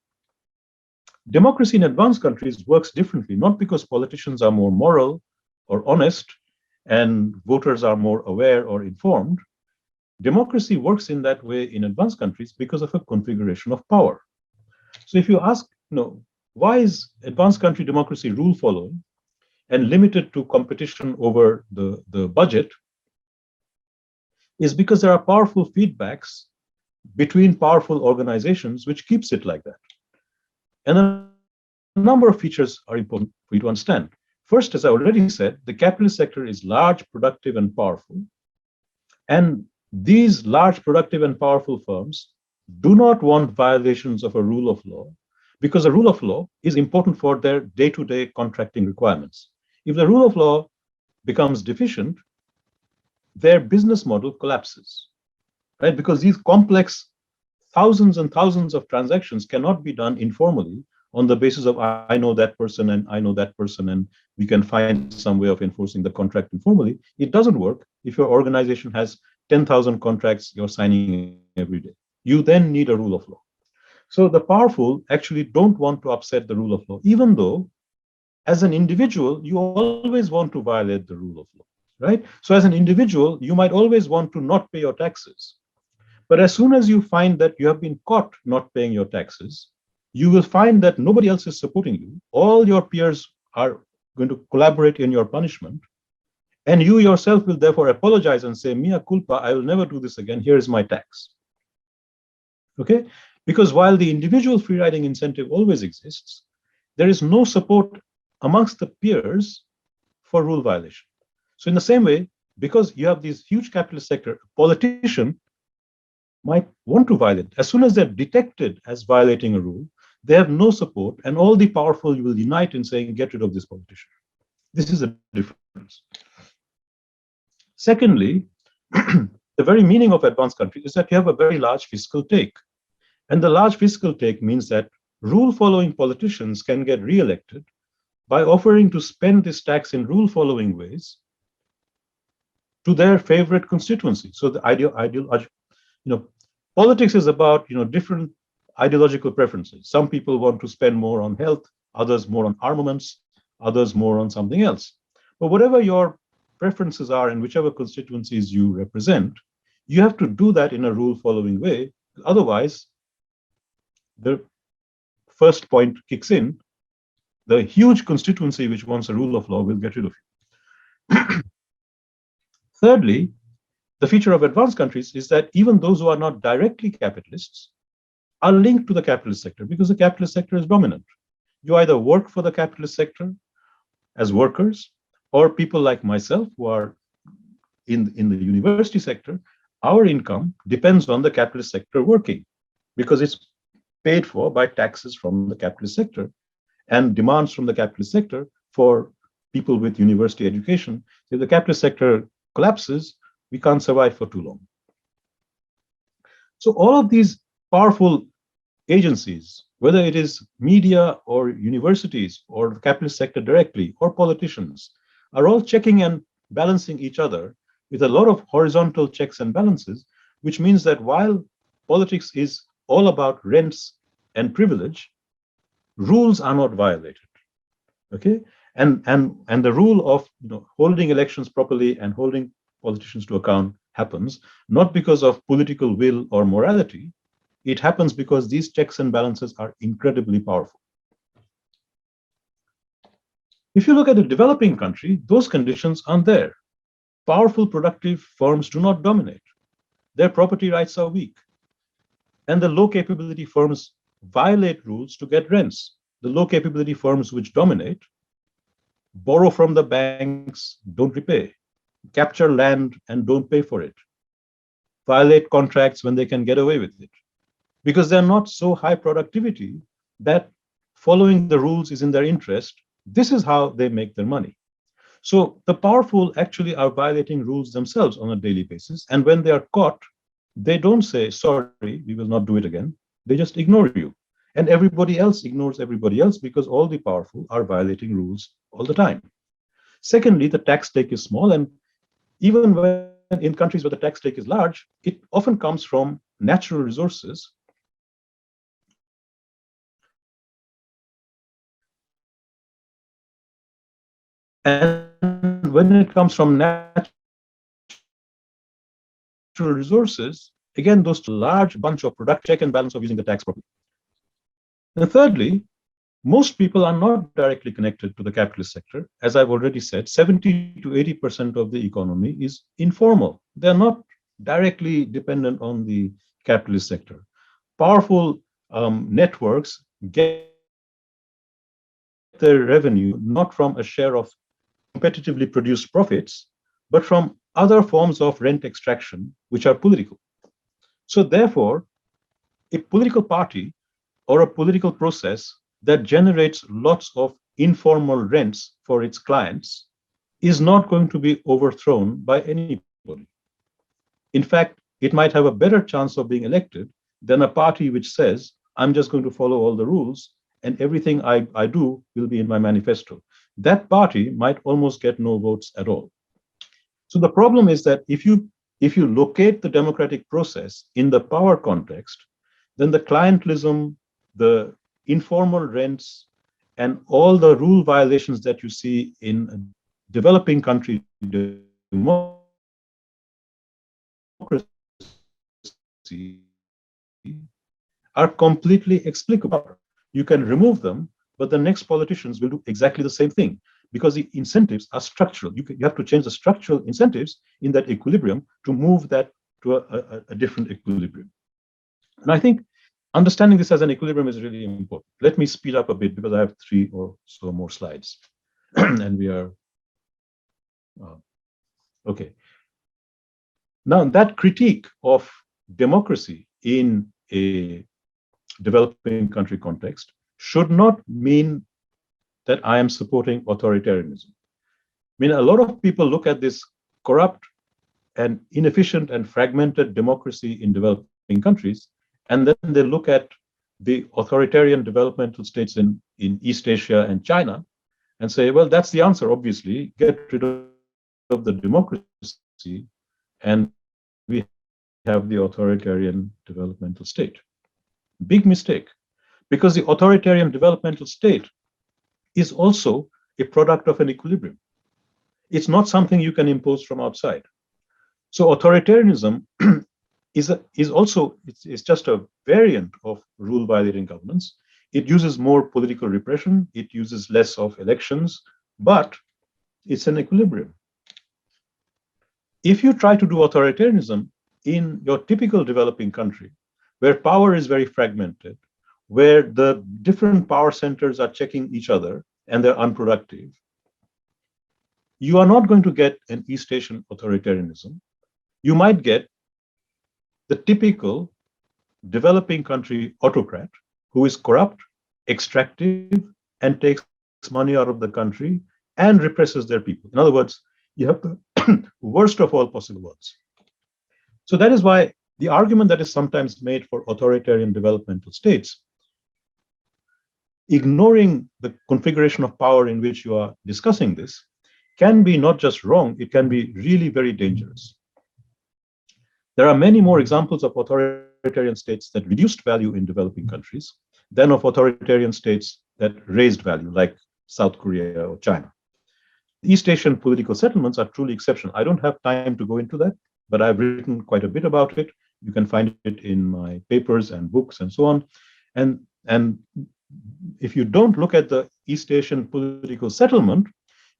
Democracy in advanced countries works differently, not because politicians are more moral or honest and voters are more aware or informed. Democracy works in that way in advanced countries because of a configuration of power. So if you ask, why is advanced country democracy rule following and limited to competition over the budget, is because there are powerful feedbacks between powerful organizations which keeps it like that. And a number of features are important for you to understand. First, as I already said, the capitalist sector is large, productive, and powerful. And these large, productive, and powerful firms do not want violations of a rule of law because the rule of law is important for their day-to-day contracting requirements. If the rule of law becomes deficient, their business model collapses, right? Because these complex thousands and thousands of transactions cannot be done informally on the basis of I know that person and I know that person and we can find some way of enforcing the contract informally. It doesn't work if your organization has 10,000 contracts you're signing every day. You then need a rule of law. So the powerful actually don't want to upset the rule of law, even though as an individual, you always want to violate the rule of law, right? So as an individual, you might always want to not pay your taxes. But as soon as you find that you have been caught not paying your taxes, you will find that nobody else is supporting you. All your peers are going to collaborate in your punishment. And you yourself will therefore apologize and say, mea culpa, I will never do this again. Here is my tax. Okay? Because while the individual free riding incentive always exists, there is no support amongst the peers for rule violation. So in the same way, because you have this huge capitalist sector, a politician might want to violate. As soon as they're detected as violating a rule, they have no support, and all the powerful will unite in saying, get rid of this politician. This is a difference. Secondly, the very meaning of advanced country is that you have a very large fiscal take. And the large fiscal take means that rule-following politicians can get re-elected by offering to spend this tax in rule-following ways to their favorite constituency. So the politics is about different ideological preferences. Some people want to spend more on health, others more on armaments, others more on something else. But whatever your preferences are in whichever constituencies you represent, you have to do that in a rule-following way. Otherwise, the first point kicks in. The huge constituency which wants a rule of law will get rid of you. Thirdly, the feature of advanced countries is that even those who are not directly capitalists are linked to the capitalist sector because the capitalist sector is dominant. You either work for the capitalist sector as workers, or people like myself who are in the university sector our income depends on the capitalist sector working because it's paid for by taxes from the capitalist sector and demands from the capitalist sector for people with university education. If the capitalist sector collapses, we can't survive for too long. So all of these powerful agencies, whether it is media or universities or the capitalist sector directly or politicians, are all checking and balancing each other with a lot of horizontal checks and balances, which means that while politics is all about rents and privilege, rules are not violated. Okay, and the rule of holding elections properly and holding politicians to account happens not because of political will or morality. It happens because these checks and balances are incredibly powerful. If you look at a developing country, those conditions aren't there. Powerful, productive firms do not dominate. Their property rights are weak. And the low capability firms violate rules to get rents. The low capability firms which dominate borrow from the banks, don't repay, capture land and don't pay for it, violate contracts when they can get away with it, because they're not so high productivity that following the rules is in their interest. This is how they make their money. So the powerful actually are violating rules themselves on a daily basis. And when they are caught, they don't say, sorry, we will not do it again. They just ignore you. And everybody else ignores everybody else because all the powerful are violating rules all the time. Secondly, the tax take is small. And even when in countries where the tax take is large, it often comes from natural resources. And when it comes from natural resources, again, those large bunch of product check and balance of using the tax properly. And thirdly, most people are not directly connected to the capitalist sector. As I've already said, 70 to 80% of the economy is informal. They're not directly dependent on the capitalist sector. Powerful networks get their revenue not from a share of competitively produced profits, but from other forms of rent extraction, which are political. So therefore, a political party or a political process that generates lots of informal rents for its clients is not going to be overthrown by anybody. In fact, it might have a better chance of being elected than a party which says, I'm just going to follow all the rules and everything I do will be in my manifesto. That party might almost get no votes at all. So the problem is that if you locate the democratic process in the power context, then the clientelism, the informal rents, and all the rule violations that you see in a developing country democracy are completely explicable. You can remove them, but the next politicians will do exactly the same thing because the incentives are structural. You have to change the structural incentives in that equilibrium to move that to a different equilibrium. And I think understanding this as an equilibrium is really important. Let me speed up a bit because I have 3 or so more slides. And we are, okay. Now, that critique of democracy in a developing country context should not mean that I am supporting authoritarianism. I mean, a lot of people look at this corrupt and inefficient and fragmented democracy in developing countries, and then they look at the authoritarian developmental states in East Asia and China and say, well, that's the answer, obviously. Get rid of the democracy, and we have the authoritarian developmental state. Big mistake, because the authoritarian developmental state is also a product of an equilibrium. It's not something you can impose from outside. So authoritarianism is also, it's just a variant of rule violating governance. It uses more political repression, it uses less of elections, but it's an equilibrium. If you try to do authoritarianism in your typical developing country, where power is very fragmented, where the different power centers are checking each other and they're unproductive, you are not going to get an East Asian authoritarianism. You might get the typical developing country autocrat who is corrupt, extractive, and takes money out of the country and represses their people. In other words, you have the worst of all possible worlds. So that is why the argument that is sometimes made for authoritarian developmental states, ignoring the configuration of power in which you are discussing this, can be not just wrong, it can be really very dangerous. There are many more examples of authoritarian states that reduced value in developing countries than of authoritarian states that raised value, like South Korea or China. East Asian political settlements are truly exceptional. I don't have time to go into that, but I've written quite a bit about it. You can find it in my papers and books and so on. And if you don't look at the East Asian political settlement,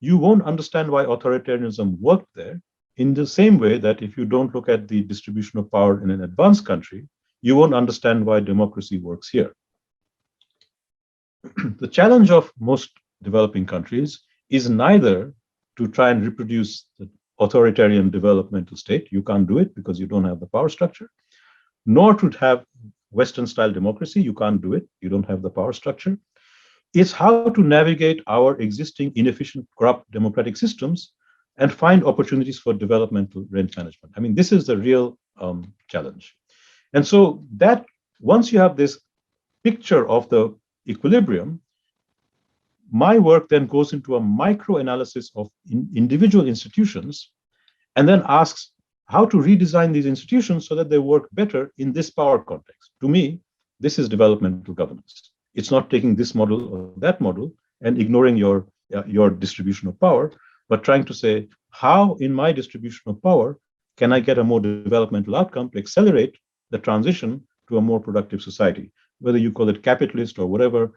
you won't understand why authoritarianism worked there, in the same way that if you don't look at the distribution of power in an advanced country, you won't understand why democracy works here. The challenge of most developing countries is neither to try and reproduce the authoritarian developmental state, you can't do it because you don't have the power structure, nor to have Western style democracy, you can't do it, you don't have the power structure. It's how to navigate our existing inefficient, corrupt democratic systems and find opportunities for developmental rent management. I mean, this is the real challenge. And so that once you have this picture of the equilibrium, my work then goes into a micro-analysis of individual institutions and then asks how to redesign these institutions so that they work better in this power context. To me, this is developmental governance. It's not taking this model or that model and ignoring your distribution of power, but trying to say, how in my distribution of power can I get a more developmental outcome to accelerate the transition to a more productive society? Whether you call it capitalist or whatever,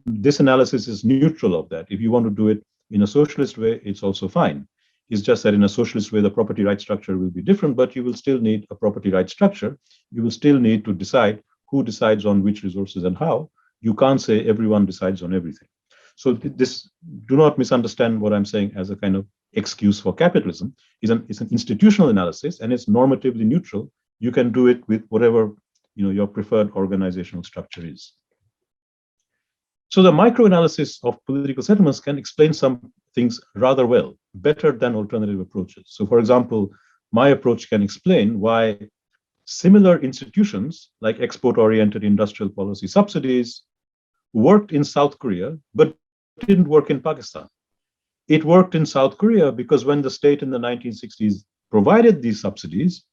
this analysis is neutral of that. If you want to do it in a socialist way, it's also fine. It's just that in a socialist way, the property right structure will be different, but you will still need a property right structure. You will still need to decide who decides on which resources and how. You can't say everyone decides on everything. So this, do not misunderstand what I'm saying as a kind of excuse for capitalism. It's an institutional analysis and it's normatively neutral. You can do it with whatever your preferred organizational structure is. So the microanalysis of political settlements can explain some things rather well, better than alternative approaches. So for example, my approach can explain why similar institutions like export-oriented industrial policy subsidies worked in South Korea, but didn't work in Pakistan. It worked in South Korea because when the state in the 1960s provided these subsidies,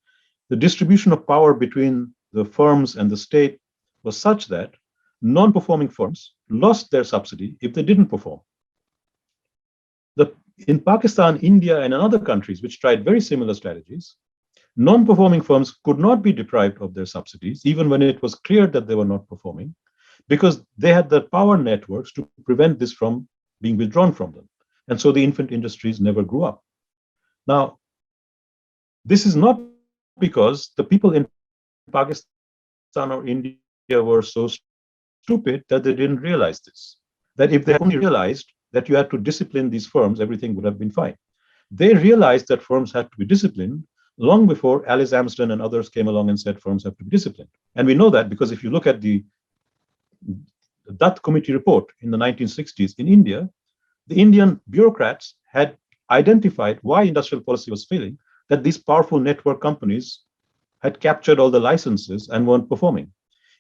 the distribution of power between the firms and the state was such that non-performing firms lost their subsidy if they didn't perform. In Pakistan, India, and in other countries which tried very similar strategies, non-performing firms could not be deprived of their subsidies, even when it was clear that they were not performing, because they had the power networks to prevent this from being withdrawn from them. And so the infant industries never grew up. Now, this is not because the people in Pakistan or India were so stupid that they didn't realize this. That if they only realized that you had to discipline these firms, everything would have been fine. They realized that firms had to be disciplined long before Alice Amsden and others came along and said firms have to be disciplined. And we know that because if you look at the Dutt Committee report in the 1960s in India, the Indian bureaucrats had identified why industrial policy was failing, that these powerful network companies had captured all the licenses and weren't performing.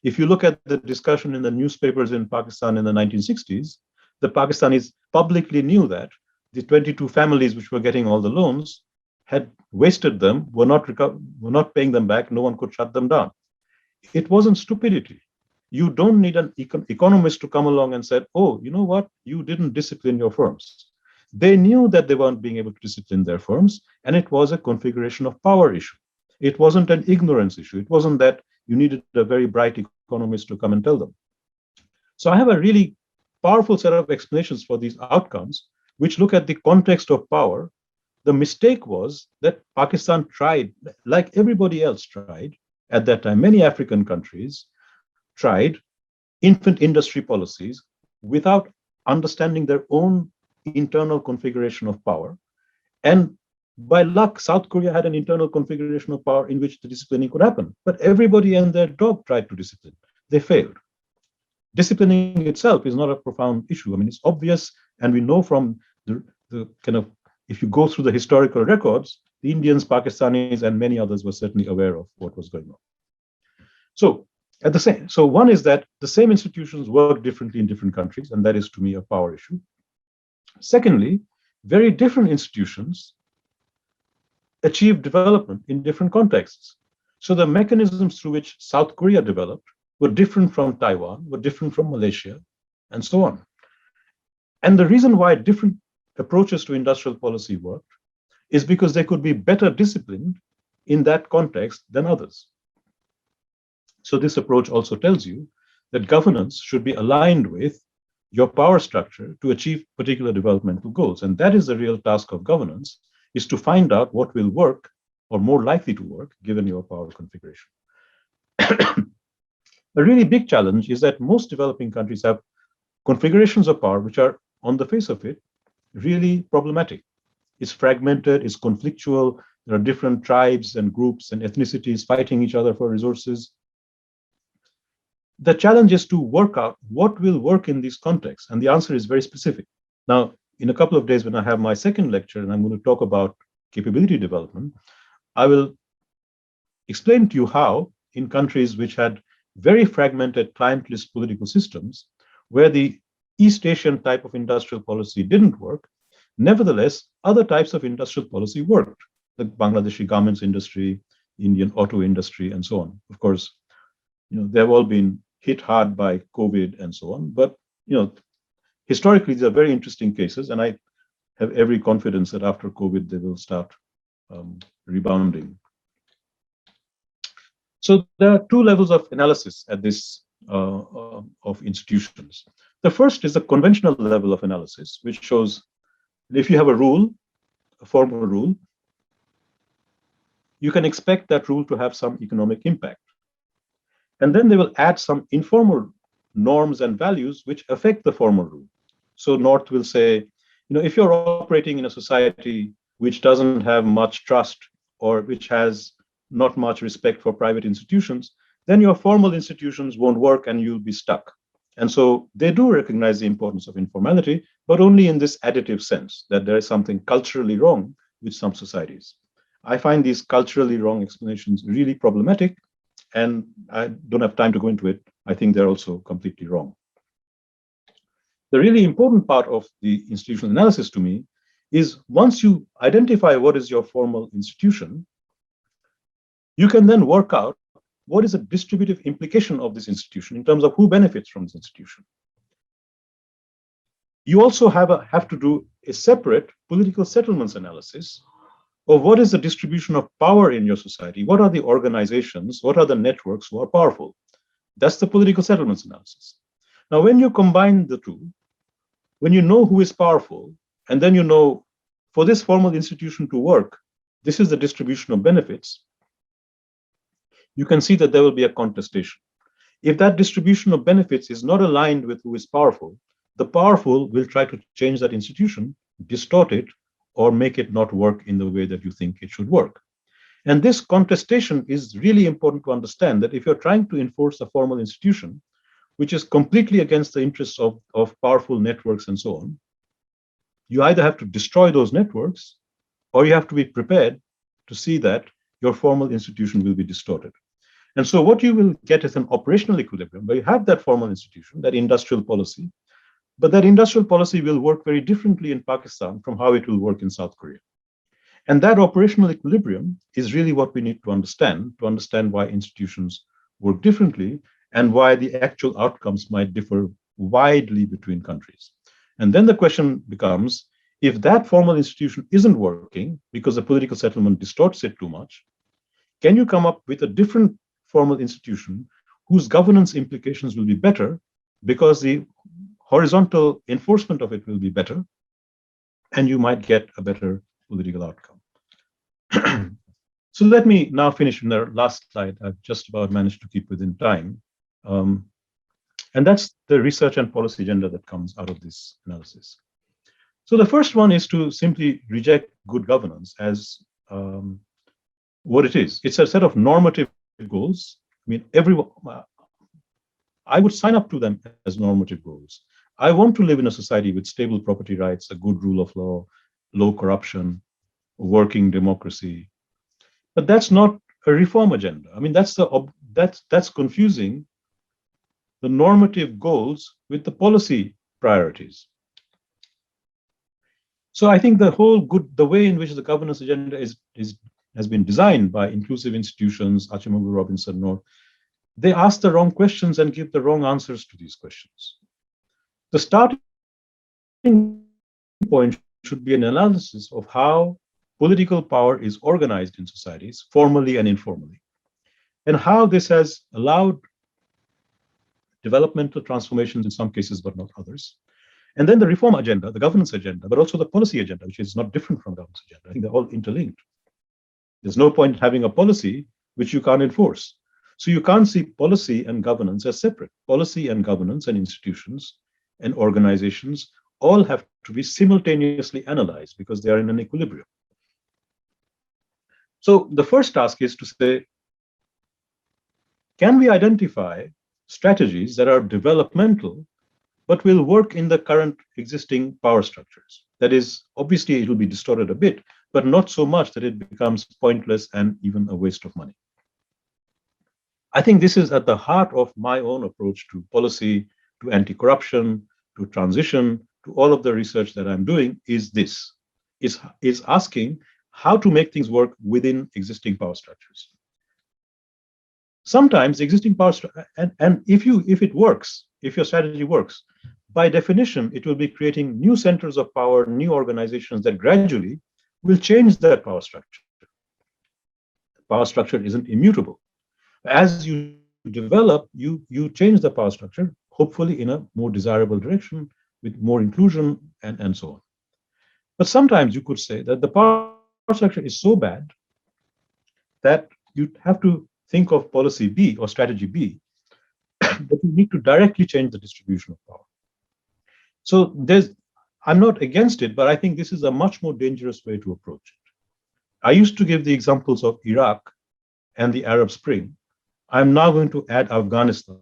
If you look at the discussion in the newspapers in Pakistan in the 1960s, the Pakistanis publicly knew that the 22 families which were getting all the loans had wasted them, were not paying them back, no one could shut them down. It wasn't stupidity. You don't need an economist to come along and say, oh, you know what, you didn't discipline your firms. They knew that they weren't being able to discipline their firms, and it was a configuration of power issue. It wasn't an ignorance issue. It wasn't that you needed a very bright economist to come and tell them. So I have a really powerful set of explanations for these outcomes, which look at the context of power. The mistake was that Pakistan tried, like everybody else tried at that time, many African countries tried infant industry policies without understanding their own internal configuration of power. And By luck, South Korea had an internal configuration of power in which the disciplining could happen. But everybody and their dog tried to discipline. They failed. Disciplining itself is not a profound issue. I mean, it's obvious, and we know from the kind of, if you go through the historical records, the Indians, Pakistanis, and many others were certainly aware of what was going on. So one is that the same institutions work differently in different countries, and that is to me a power issue. Secondly, very different institutions achieve development in different contexts. So the mechanisms through which South Korea developed were different from Taiwan, were different from Malaysia, and so on. And the reason why different approaches to industrial policy worked is because they could be better disciplined in that context than others. So this approach also tells you that governance should be aligned with your power structure to achieve particular developmental goals. And that is the real task of governance, is to find out what will work or more likely to work given your power configuration. A really big challenge is that most developing countries have configurations of power which are, on the face of it, really problematic. It's fragmented, it's conflictual, there are different tribes and groups and ethnicities fighting each other for resources. The challenge is to work out what will work in these contexts, and the answer is very specific. Now, in a couple of days when I have my second lecture and I'm going to talk about capability development, I will explain to you how in countries which had very fragmented clientelist political systems, where the East Asian type of industrial policy didn't work, nevertheless, other types of industrial policy worked, the Bangladeshi garments industry, Indian auto industry, and so on. Of course, they've all been hit hard by COVID and so on, but historically, these are very interesting cases, and I have every confidence that after COVID, they will start rebounding. So there are two levels of analysis at this of institutions. The first is the conventional level of analysis, which shows if you have a rule, a formal rule, you can expect that rule to have some economic impact. And then they will add some informal norms and values which affect the formal rule. So North will say, if you're operating in a society which doesn't have much trust or which has not much respect for private institutions, then your formal institutions won't work and you'll be stuck. And so they do recognize the importance of informality, but only in this additive sense, that there is something culturally wrong with some societies. I find these culturally wrong explanations really problematic, and I don't have time to go into it. I think they're also completely wrong. The really important part of the institutional analysis to me is once you identify what is your formal institution, you can then work out what is the distributive implication of this institution in terms of who benefits from this institution. You also have to do a separate political settlements analysis of what is the distribution of power in your society, what are the organizations, what are the networks who are powerful. That's the political settlements analysis. Now, when you combine the two, when you know who is powerful, and then you know for this formal institution to work, this is the distribution of benefits, you can see that there will be a contestation. If that distribution of benefits is not aligned with who is powerful, the powerful will try to change that institution, distort it, or make it not work in the way that you think it should work. And this contestation is really important to understand, that if you're trying to enforce a formal institution, which is completely against the interests of powerful networks and so on, you either have to destroy those networks, or you have to be prepared to see that your formal institution will be distorted. And so what you will get is an operational equilibrium where you have that formal institution, that industrial policy, but that industrial policy will work very differently in Pakistan from how it will work in South Korea. And that operational equilibrium is really what we need to understand why institutions work differently and why the actual outcomes might differ widely between countries. And then the question becomes, if that formal institution isn't working because the political settlement distorts it too much, can you come up with a different formal institution whose governance implications will be better because the horizontal enforcement of it will be better, and you might get a better political outcome. So let me now finish in the last slide. I've just about managed to keep within time. And that's the research and policy agenda that comes out of this analysis. So the first one is to simply reject good governance as what it is. It's a set of normative goals. I mean, everyone, I would sign up to them as normative goals. I want to live in a society with stable property rights, a good rule of law, low corruption, working democracy. But that's not a reform agenda. I mean, that's confusing the normative goals with the policy priorities. So I think the way in which the governance agenda has been designed by inclusive institutions, Achimoglu Robinson, North, they ask the wrong questions and give the wrong answers to these questions. The starting point should be an analysis of how political power is organized in societies, formally and informally, and how this has allowed developmental transformations in some cases, but not others. And then the reform agenda, the governance agenda, but also the policy agenda, which is not different from the governance agenda. I think they're all interlinked. There's no point in having a policy which you can't enforce. So you can't see policy and governance as separate. Policy and governance and institutions and organizations all have to be simultaneously analyzed because they are in an equilibrium. So the first task is to say, can we identify strategies that are developmental but will work in the current existing power structures? That is, obviously it will be distorted a bit, but not so much that it becomes pointless and even a waste of money. I think this is at the heart of my own approach to policy, to anti-corruption, to transition, to all of the research that I'm doing is asking how to make things work within existing power structures. Sometimes the existing power structure, and if it works, if your strategy works, by definition, it will be creating new centers of power, new organizations that gradually will change that power structure. The power structure isn't immutable. As you develop, you change the power structure, hopefully in a more desirable direction with more inclusion and so on. But sometimes you could say that the power structure is so bad that you have to think of policy B or strategy B, but you need to directly change the distribution of power. So I'm not against it, but I think this is a much more dangerous way to approach it. I used to give the examples of Iraq and the Arab Spring. I'm now going to add Afghanistan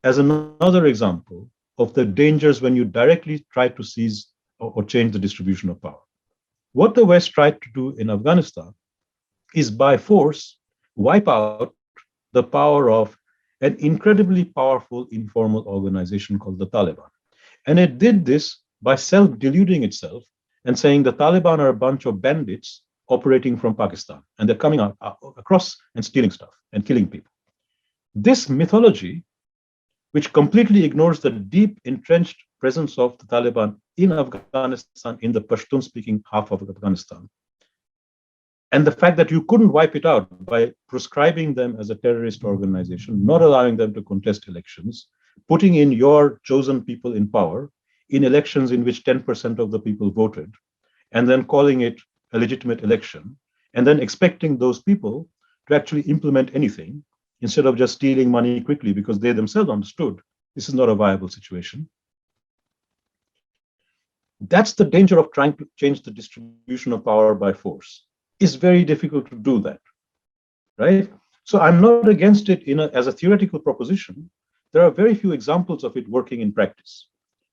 as another example of the dangers when you directly try to seize or change the distribution of power. What the West tried to do in Afghanistan is by force wipe out the power of an incredibly powerful informal organization called the Taliban. And it did this by self-deluding itself and saying the Taliban are a bunch of bandits operating from Pakistan, and they're coming out across and stealing stuff and killing people. This mythology, which completely ignores the deep entrenched presence of the Taliban in Afghanistan, in the Pashtun-speaking half of Afghanistan, and the fact that you couldn't wipe it out by proscribing them as a terrorist organization, not allowing them to contest elections, putting in your chosen people in power in elections in which 10% of the people voted, and then calling it a legitimate election, and then expecting those people to actually implement anything instead of just stealing money quickly because they themselves understood this is not a viable situation. That's the danger of trying to change the distribution of power by force. It's very difficult to do that, right? So I'm not against it as a theoretical proposition. There are very few examples of it working in practice,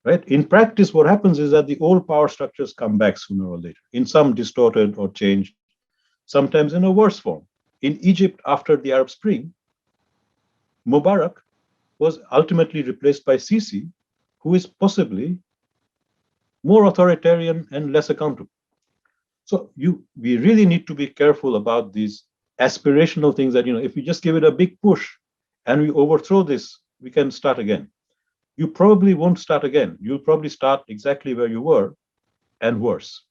right? In practice, what happens is that the old power structures come back sooner or later, in some distorted or changed, sometimes in a worse form. In Egypt, after the Arab Spring, Mubarak was ultimately replaced by Sisi, who is possibly more authoritarian and less accountable. So we really need to be careful about these aspirational things that, if you just give it a big push and we overthrow this, we can start again. You probably won't start again. You'll probably start exactly where you were and worse.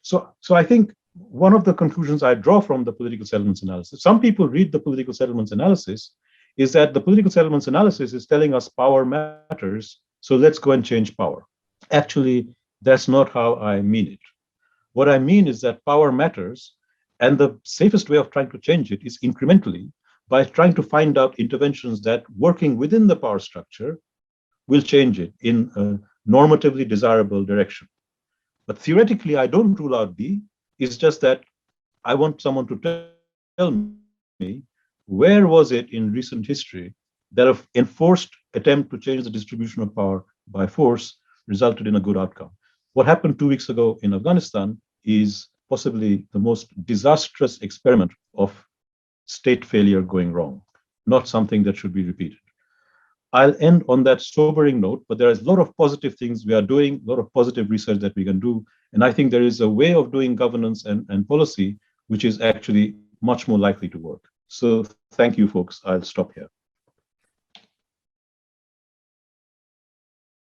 So I think one of the conclusions I draw from the political settlements analysis, some people read the political settlements analysis, is that the political settlements analysis is telling us power matters, so let's go and change power. Actually, that's not how I mean it. What I mean is that power matters, and the safest way of trying to change it is incrementally by trying to find out interventions that, working within the power structure, will change it in a normatively desirable direction. But theoretically, I don't rule out B. It's just that I want someone to tell me where was it in recent history that an enforced attempt to change the distribution of power by force resulted in a good outcome. What happened 2 weeks ago in Afghanistan is possibly the most disastrous experiment of state failure going wrong, not something that should be repeated. I'll end on that sobering note, but there is a lot of positive things we are doing, a lot of positive research that we can do. And I think there is a way of doing governance and policy which is actually much more likely to work. So thank you, folks. I'll stop here.